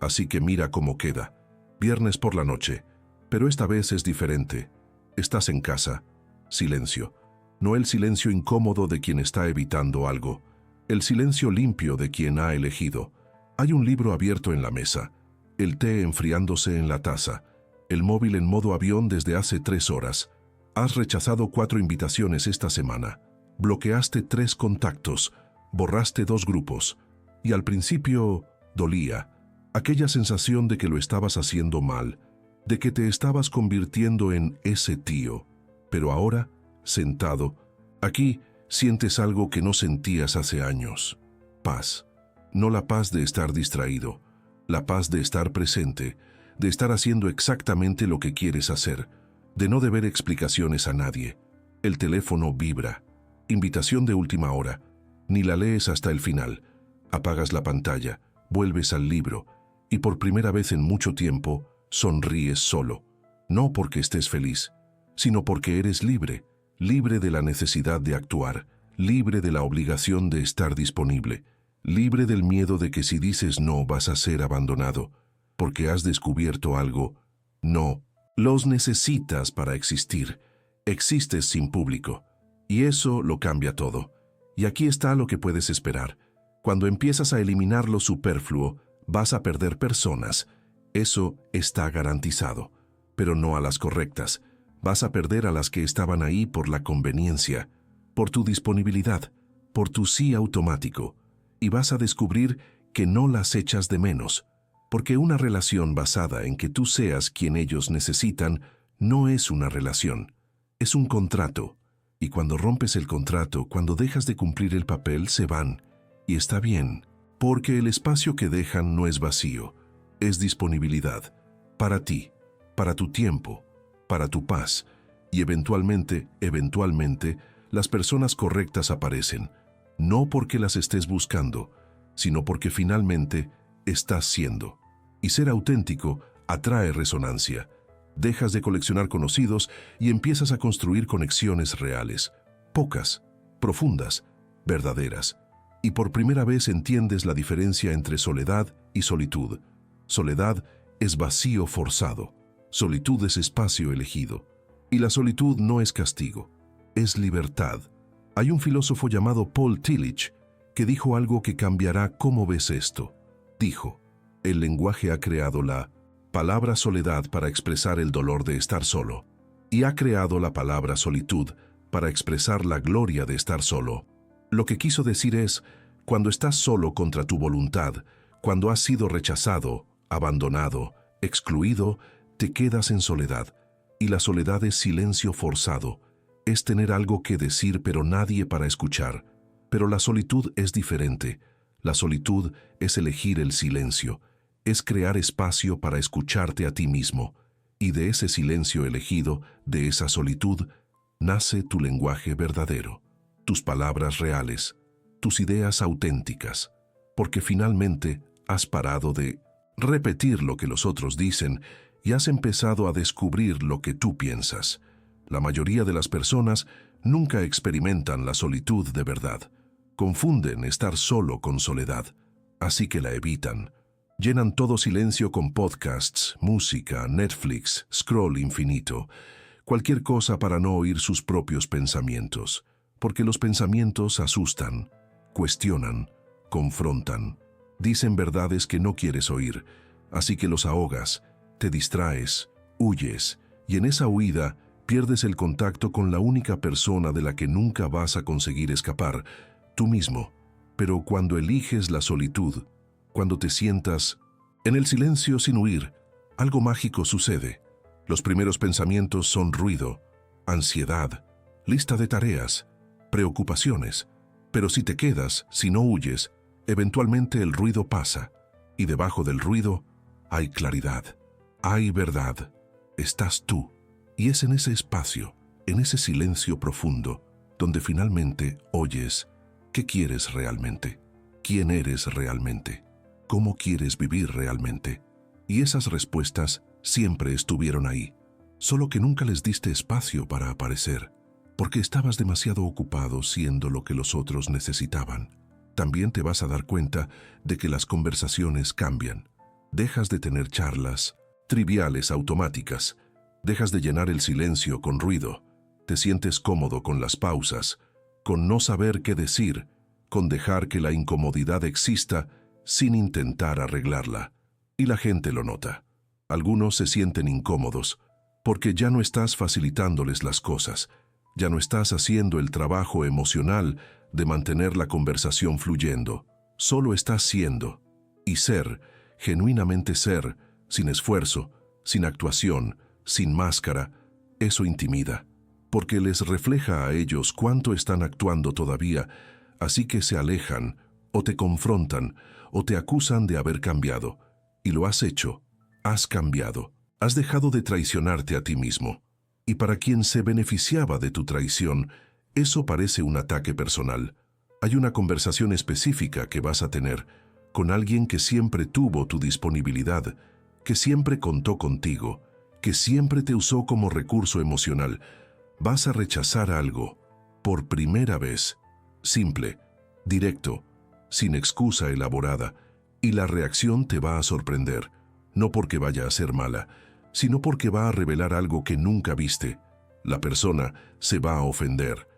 Así que mira cómo queda. Viernes por la noche, pero esta vez es diferente. Estás en casa. Silencio. No el silencio incómodo de quien está evitando algo, el silencio limpio de quien ha elegido. Hay un libro abierto en la mesa, el té enfriándose en la taza, el móvil en modo avión desde hace 3 horas. Has rechazado 4 invitaciones esta semana, bloqueaste 3 contactos, borraste 2 grupos, y al principio dolía, aquella sensación de que lo estabas haciendo mal, de que te estabas convirtiendo en ese tío. Pero ahora, sentado, aquí sientes algo que no sentías hace años. Paz. No la paz de estar distraído, la paz de estar presente, de estar haciendo exactamente lo que quieres hacer, de no deber explicaciones a nadie. El teléfono vibra. Invitación de última hora. Ni la lees hasta el final. Apagas la pantalla, vuelves al libro, y por primera vez en mucho tiempo, sonríes solo. No porque estés feliz, sino porque eres libre, libre de la necesidad de actuar, libre de la obligación de estar disponible, libre del miedo de que si dices no vas a ser abandonado, porque has descubierto algo. No, los necesitas para existir. Existes sin público, y eso lo cambia todo. Y aquí está lo que puedes esperar. Cuando empiezas a eliminar lo superfluo, vas a perder personas. Eso está garantizado, pero no a las correctas. Vas a perder a las que estaban ahí por la conveniencia, por tu disponibilidad, por tu sí automático, y vas a descubrir que no las echas de menos, porque una relación basada en que tú seas quien ellos necesitan no es una relación, es un contrato, y cuando rompes el contrato, cuando dejas de cumplir el papel, se van, y está bien, porque el espacio que dejan no es vacío, es disponibilidad, para ti, para tu tiempo, para tu paz, y eventualmente, las personas correctas aparecen, no porque las estés buscando, sino porque finalmente estás siendo. Y ser auténtico atrae resonancia. Dejas de coleccionar conocidos y empiezas a construir conexiones reales, pocas, profundas, verdaderas. Y por primera vez entiendes la diferencia entre soledad y solitud. Soledad es vacío forzado. Solitud es espacio elegido. Y la solitud no es castigo, es libertad. Hay un filósofo llamado Paul Tillich que dijo algo que cambiará cómo ves esto. Dijo, el lenguaje ha creado la palabra soledad para expresar el dolor de estar solo, y ha creado la palabra solitud para expresar la gloria de estar solo. Lo que quiso decir es, cuando estás solo contra tu voluntad, cuando has sido rechazado, abandonado, excluido, te quedas en soledad, y la soledad es silencio forzado, es tener algo que decir pero nadie para escuchar. Pero la solitud es diferente. La solitud es elegir el silencio, es crear espacio para escucharte a ti mismo, y de ese silencio elegido, de esa solitud, nace tu lenguaje verdadero, tus palabras reales, tus ideas auténticas, porque finalmente has parado de repetir lo que los otros dicen y has empezado a descubrir lo que tú piensas. La mayoría de las personas nunca experimentan la solitud de verdad. Confunden estar solo con soledad, así que la evitan. Llenan todo silencio con podcasts, música, Netflix, scroll infinito, cualquier cosa para no oír sus propios pensamientos, porque los pensamientos asustan, cuestionan, confrontan, dicen verdades que no quieres oír, así que los ahogas, te distraes, huyes, y en esa huida pierdes el contacto con la única persona de la que nunca vas a conseguir escapar, tú mismo. Pero cuando eliges la solitud, cuando te sientas en el silencio sin huir, algo mágico sucede. Los primeros pensamientos son ruido, ansiedad, lista de tareas, preocupaciones. Pero si te quedas, si no huyes, eventualmente el ruido pasa, y debajo del ruido hay claridad, hay verdad, estás tú. Y es en ese espacio, en ese silencio profundo, donde finalmente oyes qué quieres realmente, quién eres realmente, cómo quieres vivir realmente. Y esas respuestas siempre estuvieron ahí, solo que nunca les diste espacio para aparecer, porque estabas demasiado ocupado siendo lo que los otros necesitaban. También te vas a dar cuenta de que las conversaciones cambian. Dejas de tener charlas triviales, automáticas. Dejas de llenar el silencio con ruido. Te sientes cómodo con las pausas, con no saber qué decir, con dejar que la incomodidad exista sin intentar arreglarla. Y la gente lo nota. Algunos se sienten incómodos porque ya no estás facilitándoles las cosas, ya no estás haciendo el trabajo emocional de mantener la conversación fluyendo. Solo estás siendo. Y ser, genuinamente ser, sin esfuerzo, sin actuación, sin máscara, eso intimida, porque les refleja a ellos cuánto están actuando todavía, así que se alejan, o te confrontan, o te acusan de haber cambiado. Y lo has hecho, has cambiado, has dejado de traicionarte a ti mismo. Y para quien se beneficiaba de tu traición, eso parece un ataque personal. Hay una conversación específica que vas a tener con alguien que siempre tuvo tu disponibilidad, que siempre contó contigo, que siempre te usó como recurso emocional. Vas a rechazar algo, por primera vez, simple, directo, sin excusa elaborada, y la reacción te va a sorprender, no porque vaya a ser mala, sino porque va a revelar algo que nunca viste. La persona se va a ofender,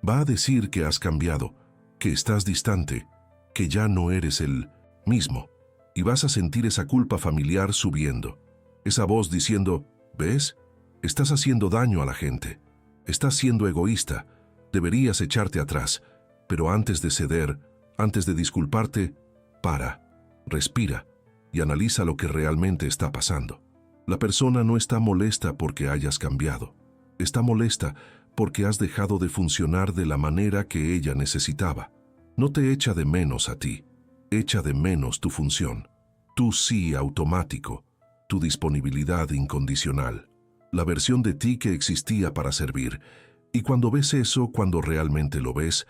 va a decir que has cambiado, que estás distante, que ya no eres el mismo, y vas a sentir esa culpa familiar subiendo, esa voz diciendo, ¿ves? Estás haciendo daño a la gente, estás siendo egoísta, deberías echarte atrás, pero antes de ceder, antes de disculparte, para, respira y analiza lo que realmente está pasando. La persona no está molesta porque hayas cambiado, está molesta porque has dejado de funcionar de la manera que ella necesitaba. No te echa de menos a ti, echa de menos tu función, tu sí automático, tu disponibilidad incondicional, la versión de ti que existía para servir. Y cuando ves eso, cuando realmente lo ves,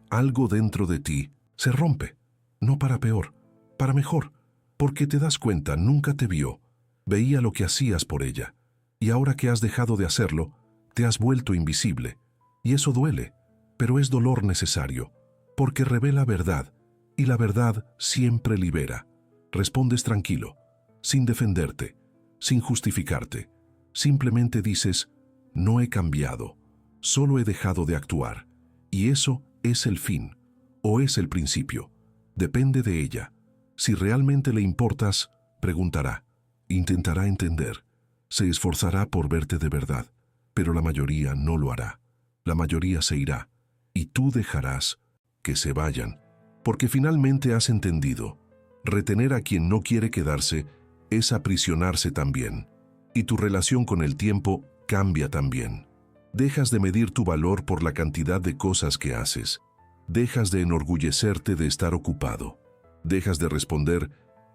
algo dentro de ti se rompe, no para peor, para mejor, porque te das cuenta, nunca te vio, veía lo que hacías por ella, y ahora que has dejado de hacerlo, te has vuelto invisible, y eso duele, pero es dolor necesario, porque revela verdad, y la verdad siempre libera. Respondes tranquilo, sin defenderte, sin justificarte, simplemente dices, no he cambiado, solo he dejado de actuar, y eso es el fin, o es el principio, depende de ella. Si realmente le importas, preguntará, intentará entender, se esforzará por verte de verdad, pero la mayoría no lo hará. La mayoría se irá, y tú dejarás que se vayan, porque finalmente has entendido, retener a quien no quiere quedarse es aprisionarse también, y tu relación con el tiempo cambia también. Dejas de medir tu valor por la cantidad de cosas que haces, dejas de enorgullecerte de estar ocupado. Dejas de responder,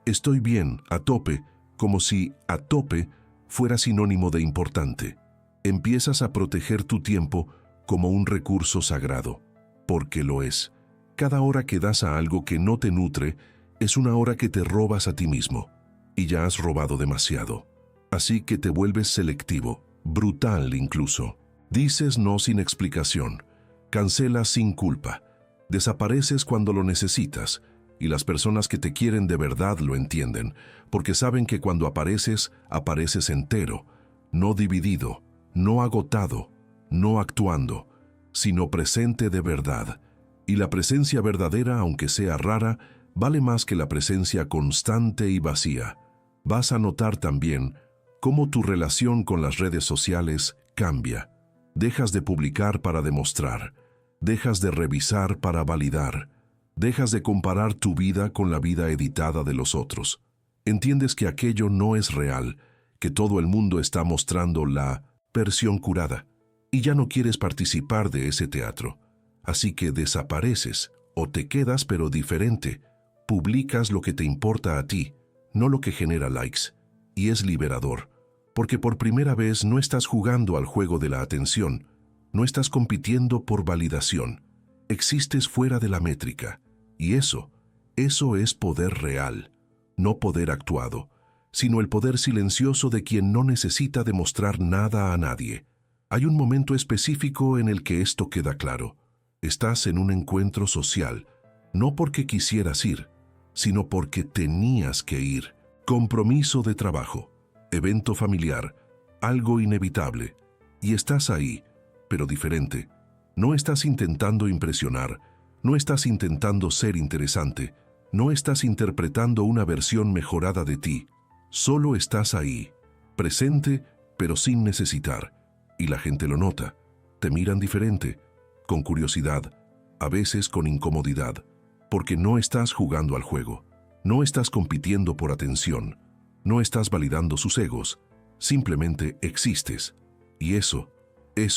estoy bien, a tope, como si a tope fuera sinónimo de importante. Empiezas a proteger tu tiempo como un recurso sagrado, porque lo es. Cada hora que das a algo que no te nutre es una hora que te robas a ti mismo, y ya has robado demasiado. Así que te vuelves selectivo, brutal incluso. Dices no sin explicación, cancelas sin culpa, desapareces cuando lo necesitas, y las personas que te quieren de verdad lo entienden, porque saben que cuando apareces, apareces entero, no dividido, no agotado, no actuando, sino presente de verdad. Y la presencia verdadera, aunque sea rara, vale más que la presencia constante y vacía. Vas a notar también cómo tu relación con las redes sociales cambia. Dejas de publicar para demostrar, dejas de revisar para validar, dejas de comparar tu vida con la vida editada de los otros. Entiendes que aquello no es real, que todo el mundo está mostrando la versión curada, y ya no quieres participar de ese teatro. Así que desapareces, o te quedas pero diferente. Publicas lo que te importa a ti, no lo que genera likes. Y es liberador, porque por primera vez no estás jugando al juego de la atención, no estás compitiendo por validación. Existes fuera de la métrica. Y eso es poder real, no poder actuado. sino el poder silencioso de quien no necesita demostrar nada a nadie. Hay un momento específico en el que esto queda claro. Estás en un encuentro social, no porque quisieras ir, sino porque tenías que ir. Compromiso de trabajo, evento familiar, algo inevitable. Y estás ahí, pero diferente. No estás intentando impresionar, no estás intentando ser interesante, no estás interpretando una versión mejorada de ti. Solo estás ahí, presente, pero sin necesitar. Y la gente lo nota. Te miran diferente, con curiosidad, a veces con incomodidad, porque no estás jugando al juego, no estás compitiendo por atención, no estás validando sus egos, simplemente existes. Y eso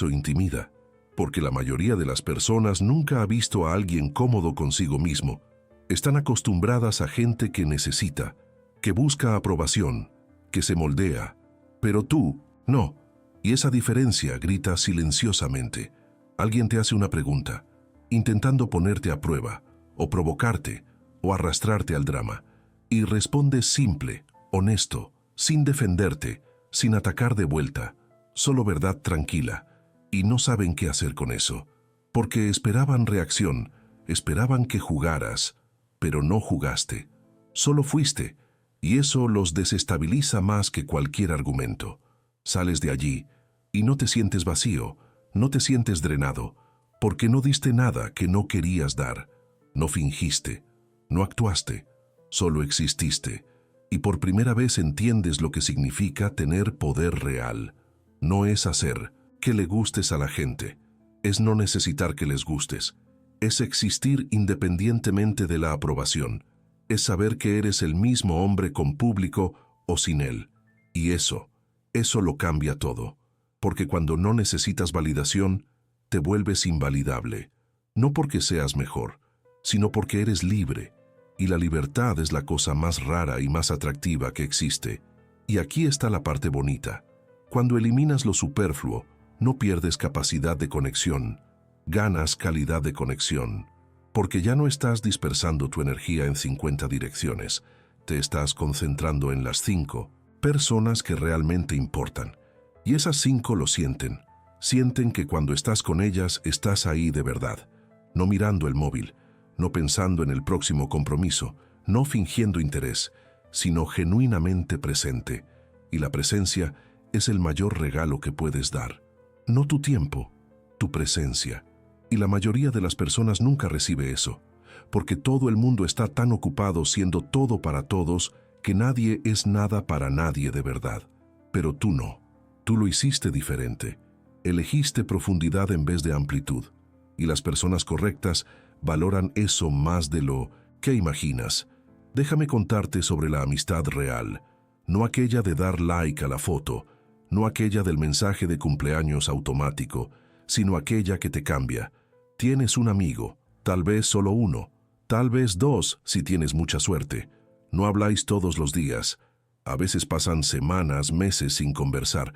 intimida, porque la mayoría de las personas nunca ha visto a alguien cómodo consigo mismo. Están acostumbradas a gente que necesita, que busca aprobación, que se moldea. Pero tú, no. Y esa diferencia grita silenciosamente. Alguien te hace una pregunta, intentando ponerte a prueba, o provocarte, o arrastrarte al drama. Y respondes simple, honesto, sin defenderte, sin atacar de vuelta, solo verdad tranquila. Y no saben qué hacer con eso, porque esperaban reacción, esperaban que jugaras, pero no jugaste, solo fuiste, y eso los desestabiliza más que cualquier argumento. Sales de allí y no te sientes vacío, no te sientes drenado, porque no diste nada que no querías dar, no fingiste, no actuaste, solo exististe, y por primera vez entiendes lo que significa tener poder real. No es hacer que le gustes a la gente, es no necesitar que les gustes, es existir independientemente de la aprobación, es saber que eres el mismo hombre con público o sin él. Y eso lo cambia todo, porque cuando no necesitas validación, te vuelves invalidable, no porque seas mejor, sino porque eres libre, y la libertad es la cosa más rara y más atractiva que existe. Y aquí está la parte bonita. Cuando eliminas lo superfluo, no pierdes capacidad de conexión, ganas calidad de conexión, porque ya no estás dispersando tu energía en 50 direcciones, te estás concentrando en las 5 personas que realmente importan. Y esas 5 lo sienten que cuando estás con ellas estás ahí de verdad, no mirando el móvil, no pensando en el próximo compromiso, no fingiendo interés, sino genuinamente presente. Y la presencia es el mayor regalo que puedes dar. No tu tiempo, tu presencia. Y la mayoría de las personas nunca recibe eso, porque todo el mundo está tan ocupado siendo todo para todos que nadie es nada para nadie de verdad. Pero tú no. Tú lo hiciste diferente. Elegiste profundidad en vez de amplitud. Y las personas correctas valoran eso más de lo que imaginas. Déjame contarte sobre la amistad real, no aquella de dar like a la foto, no aquella del mensaje de cumpleaños automático, sino aquella que te cambia. Tienes un amigo, tal vez solo uno, tal vez 2 si tienes mucha suerte. No habláis todos los días. A veces pasan semanas, meses sin conversar,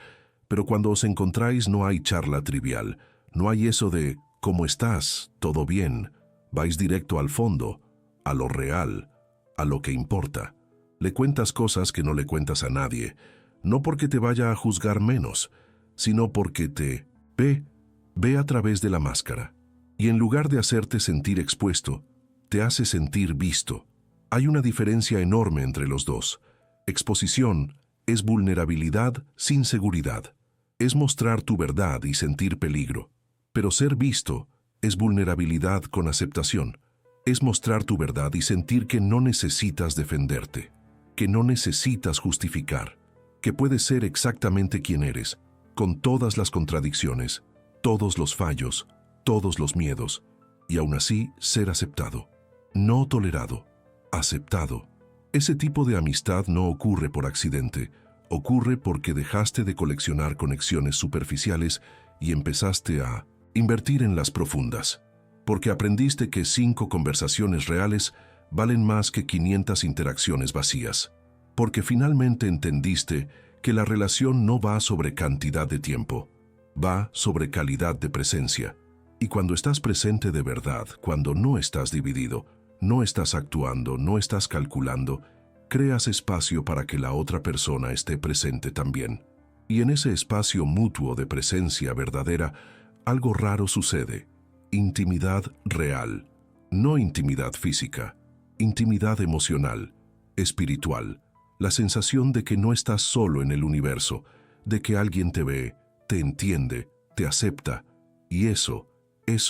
pero cuando os encontráis no hay charla trivial, no hay eso de ¿cómo estás? ¿Todo bien? Vais directo al fondo, a lo real, a lo que importa. Le cuentas cosas que no le cuentas a nadie, no porque te vaya a juzgar menos, sino porque te ve a través de la máscara. Y en lugar de hacerte sentir expuesto, te hace sentir visto. Hay una diferencia enorme entre los dos. Exposición es vulnerabilidad sin seguridad. Es mostrar tu verdad y sentir peligro. Pero ser visto es vulnerabilidad con aceptación. Es mostrar tu verdad y sentir que no necesitas defenderte, que no necesitas justificar, que puedes ser exactamente quien eres, con todas las contradicciones, todos los fallos, todos los miedos, y aún así ser aceptado. No tolerado, aceptado. Ese tipo de amistad no ocurre por accidente, ocurre porque dejaste de coleccionar conexiones superficiales y empezaste a invertir en las profundas. Porque aprendiste que 5 conversaciones reales valen más que 500 interacciones vacías. Porque finalmente entendiste que la relación no va sobre cantidad de tiempo, va sobre calidad de presencia. Y cuando estás presente de verdad, cuando no estás dividido, no estás actuando, no estás calculando, creas espacio para que la otra persona esté presente también. Y en ese espacio mutuo de presencia verdadera, algo raro sucede. Intimidad real. No intimidad física. Intimidad emocional, espiritual. La sensación de que no estás solo en el universo, de que alguien te ve, te entiende, te acepta. Y eso es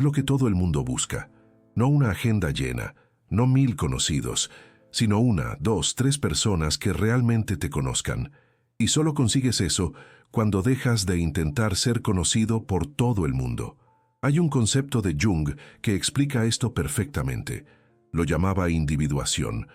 lo que todo el mundo busca. No una agenda llena, no 1000 conocidos, sino 1, 2, 3 personas que realmente te conozcan. Y solo consigues eso cuando dejas de intentar ser conocido por todo el mundo. Hay un concepto de Jung que explica esto perfectamente. Lo llamaba individuación.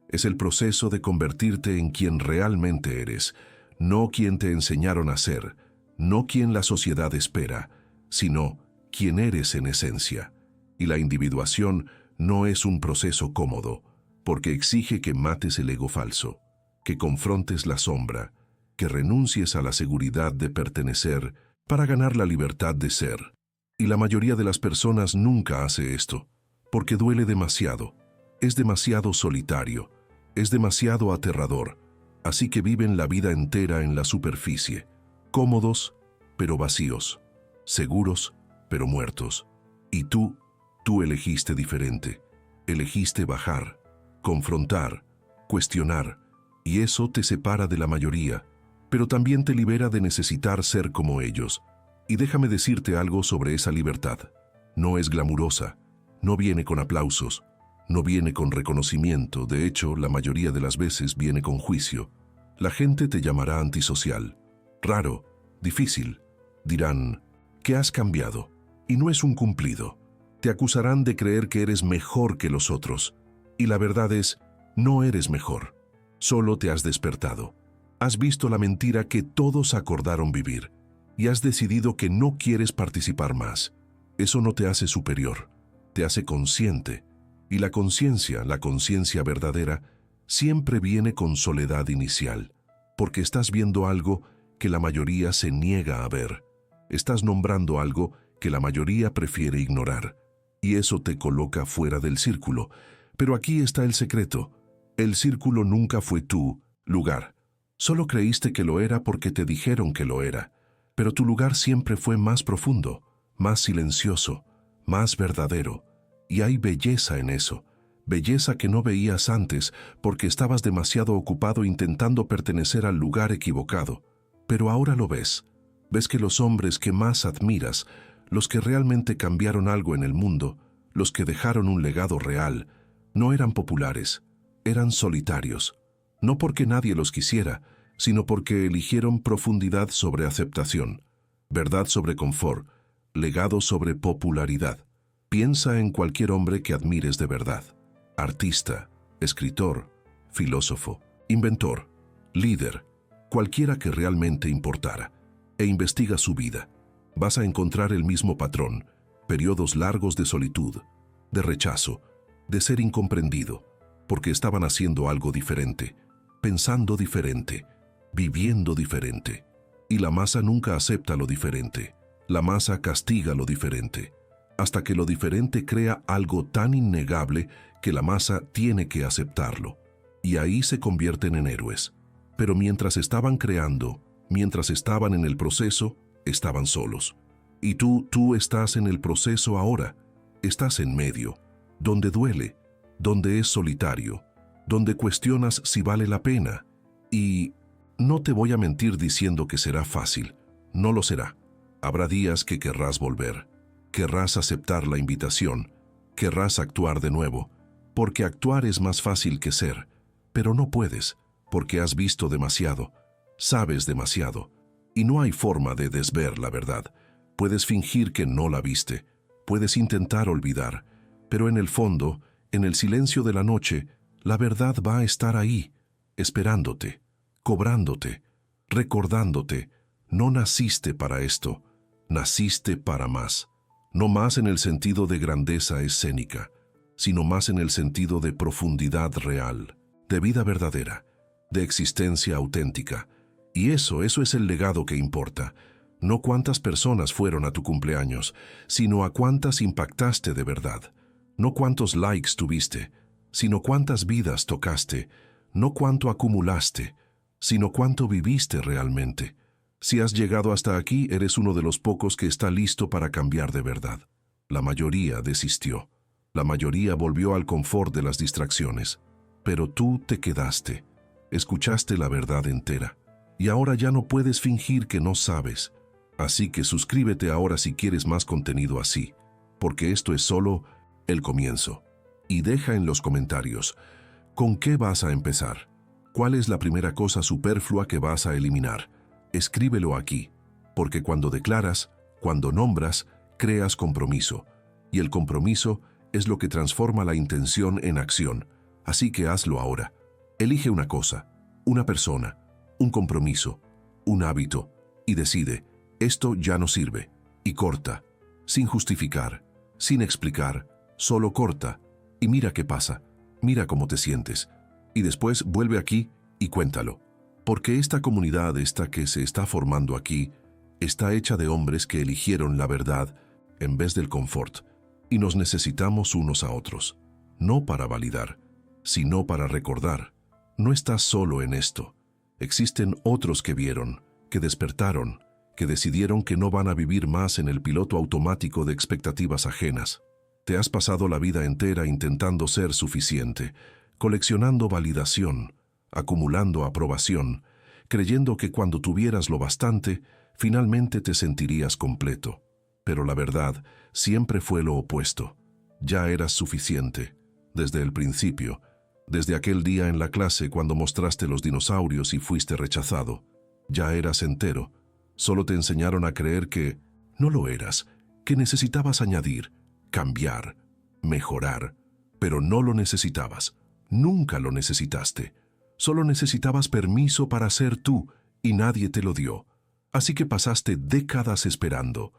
Es el proceso de convertirte en quien realmente eres, no quien te enseñaron a ser, no quien la sociedad espera, sino quien eres en esencia. Y la individuación no es un proceso cómodo, porque exige que mates el ego falso, que confrontes la sombra, que renuncies a la seguridad de pertenecer para ganar la libertad de ser. Y la mayoría de las personas nunca hace esto, porque duele demasiado, es demasiado solitario, es demasiado aterrador, así que viven la vida entera en la superficie, cómodos pero vacíos, seguros pero muertos. Y tú elegiste diferente, elegiste bajar, confrontar, cuestionar, y eso te separa de la mayoría, pero también te libera de necesitar ser como ellos. Y déjame decirte algo sobre esa libertad. No es glamurosa, no viene con aplausos, no viene con reconocimiento, de hecho, la mayoría de las veces viene con juicio. La gente te llamará antisocial, raro, difícil. Dirán, ¿qué has cambiado? Y no es un cumplido. Te acusarán de creer que eres mejor que los otros. Y la verdad es, no eres mejor. Solo te has despertado. Has visto la mentira que todos acordaron vivir. Y has decidido que no quieres participar más. Eso no te hace superior, te hace consciente. Y la conciencia verdadera, siempre viene con soledad inicial, porque estás viendo algo que la mayoría se niega a ver. Estás nombrando algo que la mayoría prefiere ignorar. Y eso te coloca fuera del círculo. Pero aquí está el secreto. El círculo nunca fue tu lugar. Solo creíste que lo era porque te dijeron que lo era. Pero tu lugar siempre fue más profundo, más silencioso, más verdadero. Y hay belleza en eso, belleza que no veías antes porque estabas demasiado ocupado intentando pertenecer al lugar equivocado. Pero ahora lo ves. Ves que los hombres que más admiras, los que realmente cambiaron algo en el mundo, los que dejaron un legado real, no eran populares, eran solitarios. No porque nadie los quisiera, sino porque eligieron profundidad sobre aceptación, verdad sobre confort, legado sobre popularidad. Piensa en cualquier hombre que admires de verdad. Artista, escritor, filósofo, inventor, líder, cualquiera que realmente importara, e investiga su vida. Vas a encontrar el mismo patrón, periodos largos de solitud, de rechazo, de ser incomprendido, porque estaban haciendo algo diferente, pensando diferente, viviendo diferente. Y la masa nunca acepta lo diferente. La masa castiga lo diferente, hasta que lo diferente crea algo tan innegable que la masa tiene que aceptarlo. Y ahí se convierten en héroes. Pero mientras estaban creando, mientras estaban en el proceso, estaban solos. Y tú estás en el proceso ahora. Estás en medio, donde duele, donde es solitario, donde cuestionas si vale la pena. Y no te voy a mentir diciendo que será fácil. No lo será. Habrá días que querrás volver. Querrás aceptar la invitación. Querrás actuar de nuevo. Porque actuar es más fácil que ser. Pero no puedes, porque has visto demasiado. Sabes demasiado. Y no hay forma de desver la verdad. Puedes fingir que no la viste. Puedes intentar olvidar. Pero en el fondo, en el silencio de la noche, la verdad va a estar ahí, esperándote, cobrándote, recordándote. No naciste para esto, naciste para más. No más en el sentido de grandeza escénica, sino más en el sentido de profundidad real, de vida verdadera, de existencia auténtica. Y eso es el legado que importa. No cuántas personas fueron a tu cumpleaños, sino a cuántas impactaste de verdad. No cuántos likes tuviste, sino cuántas vidas tocaste, no cuánto acumulaste, sino cuánto viviste realmente. Si has llegado hasta aquí, eres uno de los pocos que está listo para cambiar de verdad. La mayoría desistió. La mayoría volvió al confort de las distracciones. Pero tú te quedaste. Escuchaste la verdad entera. Y ahora ya no puedes fingir que no sabes. Así que suscríbete ahora si quieres más contenido así, porque esto es solo el comienzo. Y deja en los comentarios, ¿con qué vas a empezar? ¿Cuál es la primera cosa superflua que vas a eliminar? Escríbelo aquí, porque cuando declaras, cuando nombras, creas compromiso. Y el compromiso es lo que transforma la intención en acción. Así que hazlo ahora. Elige una cosa, una persona, un compromiso, un hábito, y decide, esto ya no sirve, y corta, sin justificar, sin explicar, solo corta, y mira qué pasa, mira cómo te sientes, y después vuelve aquí y cuéntalo. Porque esta comunidad, esta que se está formando aquí, está hecha de hombres que eligieron la verdad en vez del confort, y nos necesitamos unos a otros, no para validar, sino para recordar. No estás solo en esto. Existen otros que vieron, que despertaron, que decidieron que no van a vivir más en el piloto automático de expectativas ajenas. Te has pasado la vida entera intentando ser suficiente, coleccionando validación, acumulando aprobación, creyendo que cuando tuvieras lo bastante, finalmente te sentirías completo. Pero la verdad siempre fue lo opuesto. Ya eras suficiente, desde el principio, desde aquel día en la clase cuando mostraste los dinosaurios y fuiste rechazado. Ya eras entero. Solo te enseñaron a creer que no lo eras, que necesitabas añadir, cambiar, mejorar, pero no lo necesitabas. Nunca lo necesitaste. Solo necesitabas permiso para ser tú y nadie te lo dio. Así que pasaste décadas esperando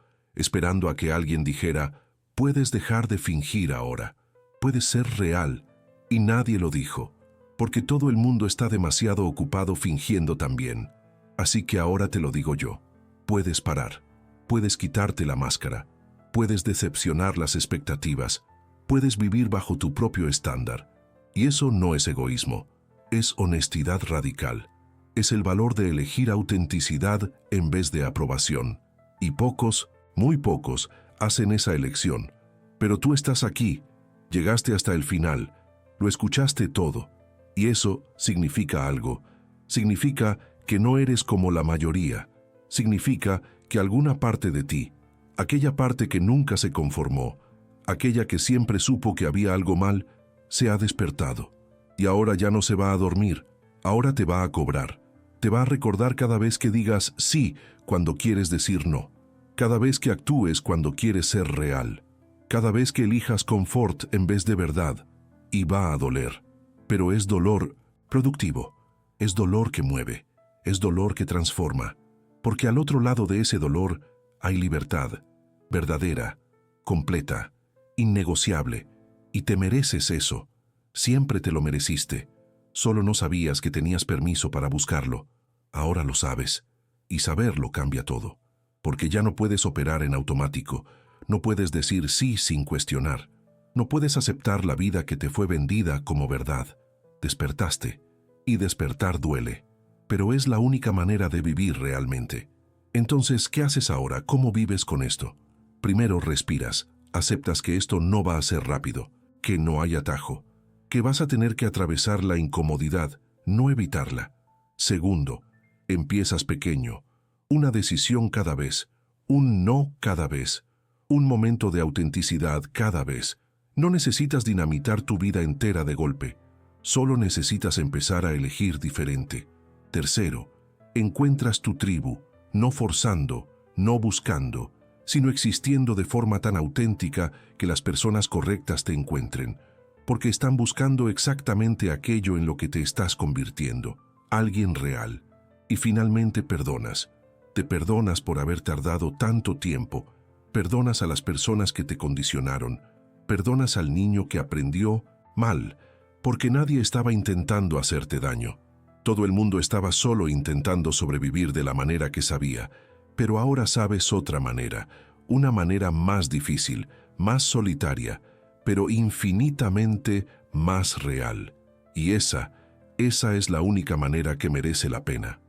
a que alguien dijera, puedes dejar de fingir ahora, puedes ser real, y nadie lo dijo, porque todo el mundo está demasiado ocupado fingiendo también. Así que ahora te lo digo yo. Puedes parar, puedes quitarte la máscara, puedes decepcionar las expectativas, puedes vivir bajo tu propio estándar. Y eso no es egoísmo, es honestidad radical. Es el valor de elegir autenticidad en vez de aprobación. Y pocos, muy pocos, hacen esa elección. Pero tú estás aquí, llegaste hasta el final, lo escuchaste todo. Y eso significa algo. Significa que no eres como la mayoría. Significa que alguna parte de ti, aquella parte que nunca se conformó, aquella que siempre supo que había algo mal, se ha despertado. Y ahora ya no se va a dormir, ahora te va a cobrar. Te va a recordar cada vez que digas sí cuando quieres decir no. Cada vez que actúes cuando quieres ser real. Cada vez que elijas confort en vez de verdad. Y va a doler. Pero es dolor productivo. Es dolor que mueve. Es dolor que transforma. Porque al otro lado de ese dolor hay libertad, verdadera, completa, innegociable, y te mereces eso. Siempre te lo mereciste. Solo no sabías que tenías permiso para buscarlo. Ahora lo sabes, y saberlo cambia todo. Porque ya no puedes operar en automático, no puedes decir sí sin cuestionar. No puedes aceptar la vida que te fue vendida como verdad. Despertaste, y despertar duele. Pero es la única manera de vivir realmente. Entonces, ¿qué haces ahora? ¿Cómo vives con esto? Primero respiras, aceptas que esto no va a ser rápido, que no hay atajo, que vas a tener que atravesar la incomodidad, no evitarla. Segundo, empiezas pequeño, una decisión cada vez, un no cada vez, un momento de autenticidad cada vez. No necesitas dinamitar tu vida entera de golpe, solo necesitas empezar a elegir diferente. Tercero, encuentras tu tribu, no forzando, no buscando, sino existiendo de forma tan auténtica que las personas correctas te encuentren, porque están buscando exactamente aquello en lo que te estás convirtiendo, alguien real. Y finalmente perdonas. Te perdonas por haber tardado tanto tiempo, perdonas a las personas que te condicionaron, perdonas al niño que aprendió mal, porque nadie estaba intentando hacerte daño. Todo el mundo estaba solo intentando sobrevivir de la manera que sabía, pero ahora sabes otra manera, una manera más difícil, más solitaria, pero infinitamente más real. Y esa esa es la única manera que merece la pena.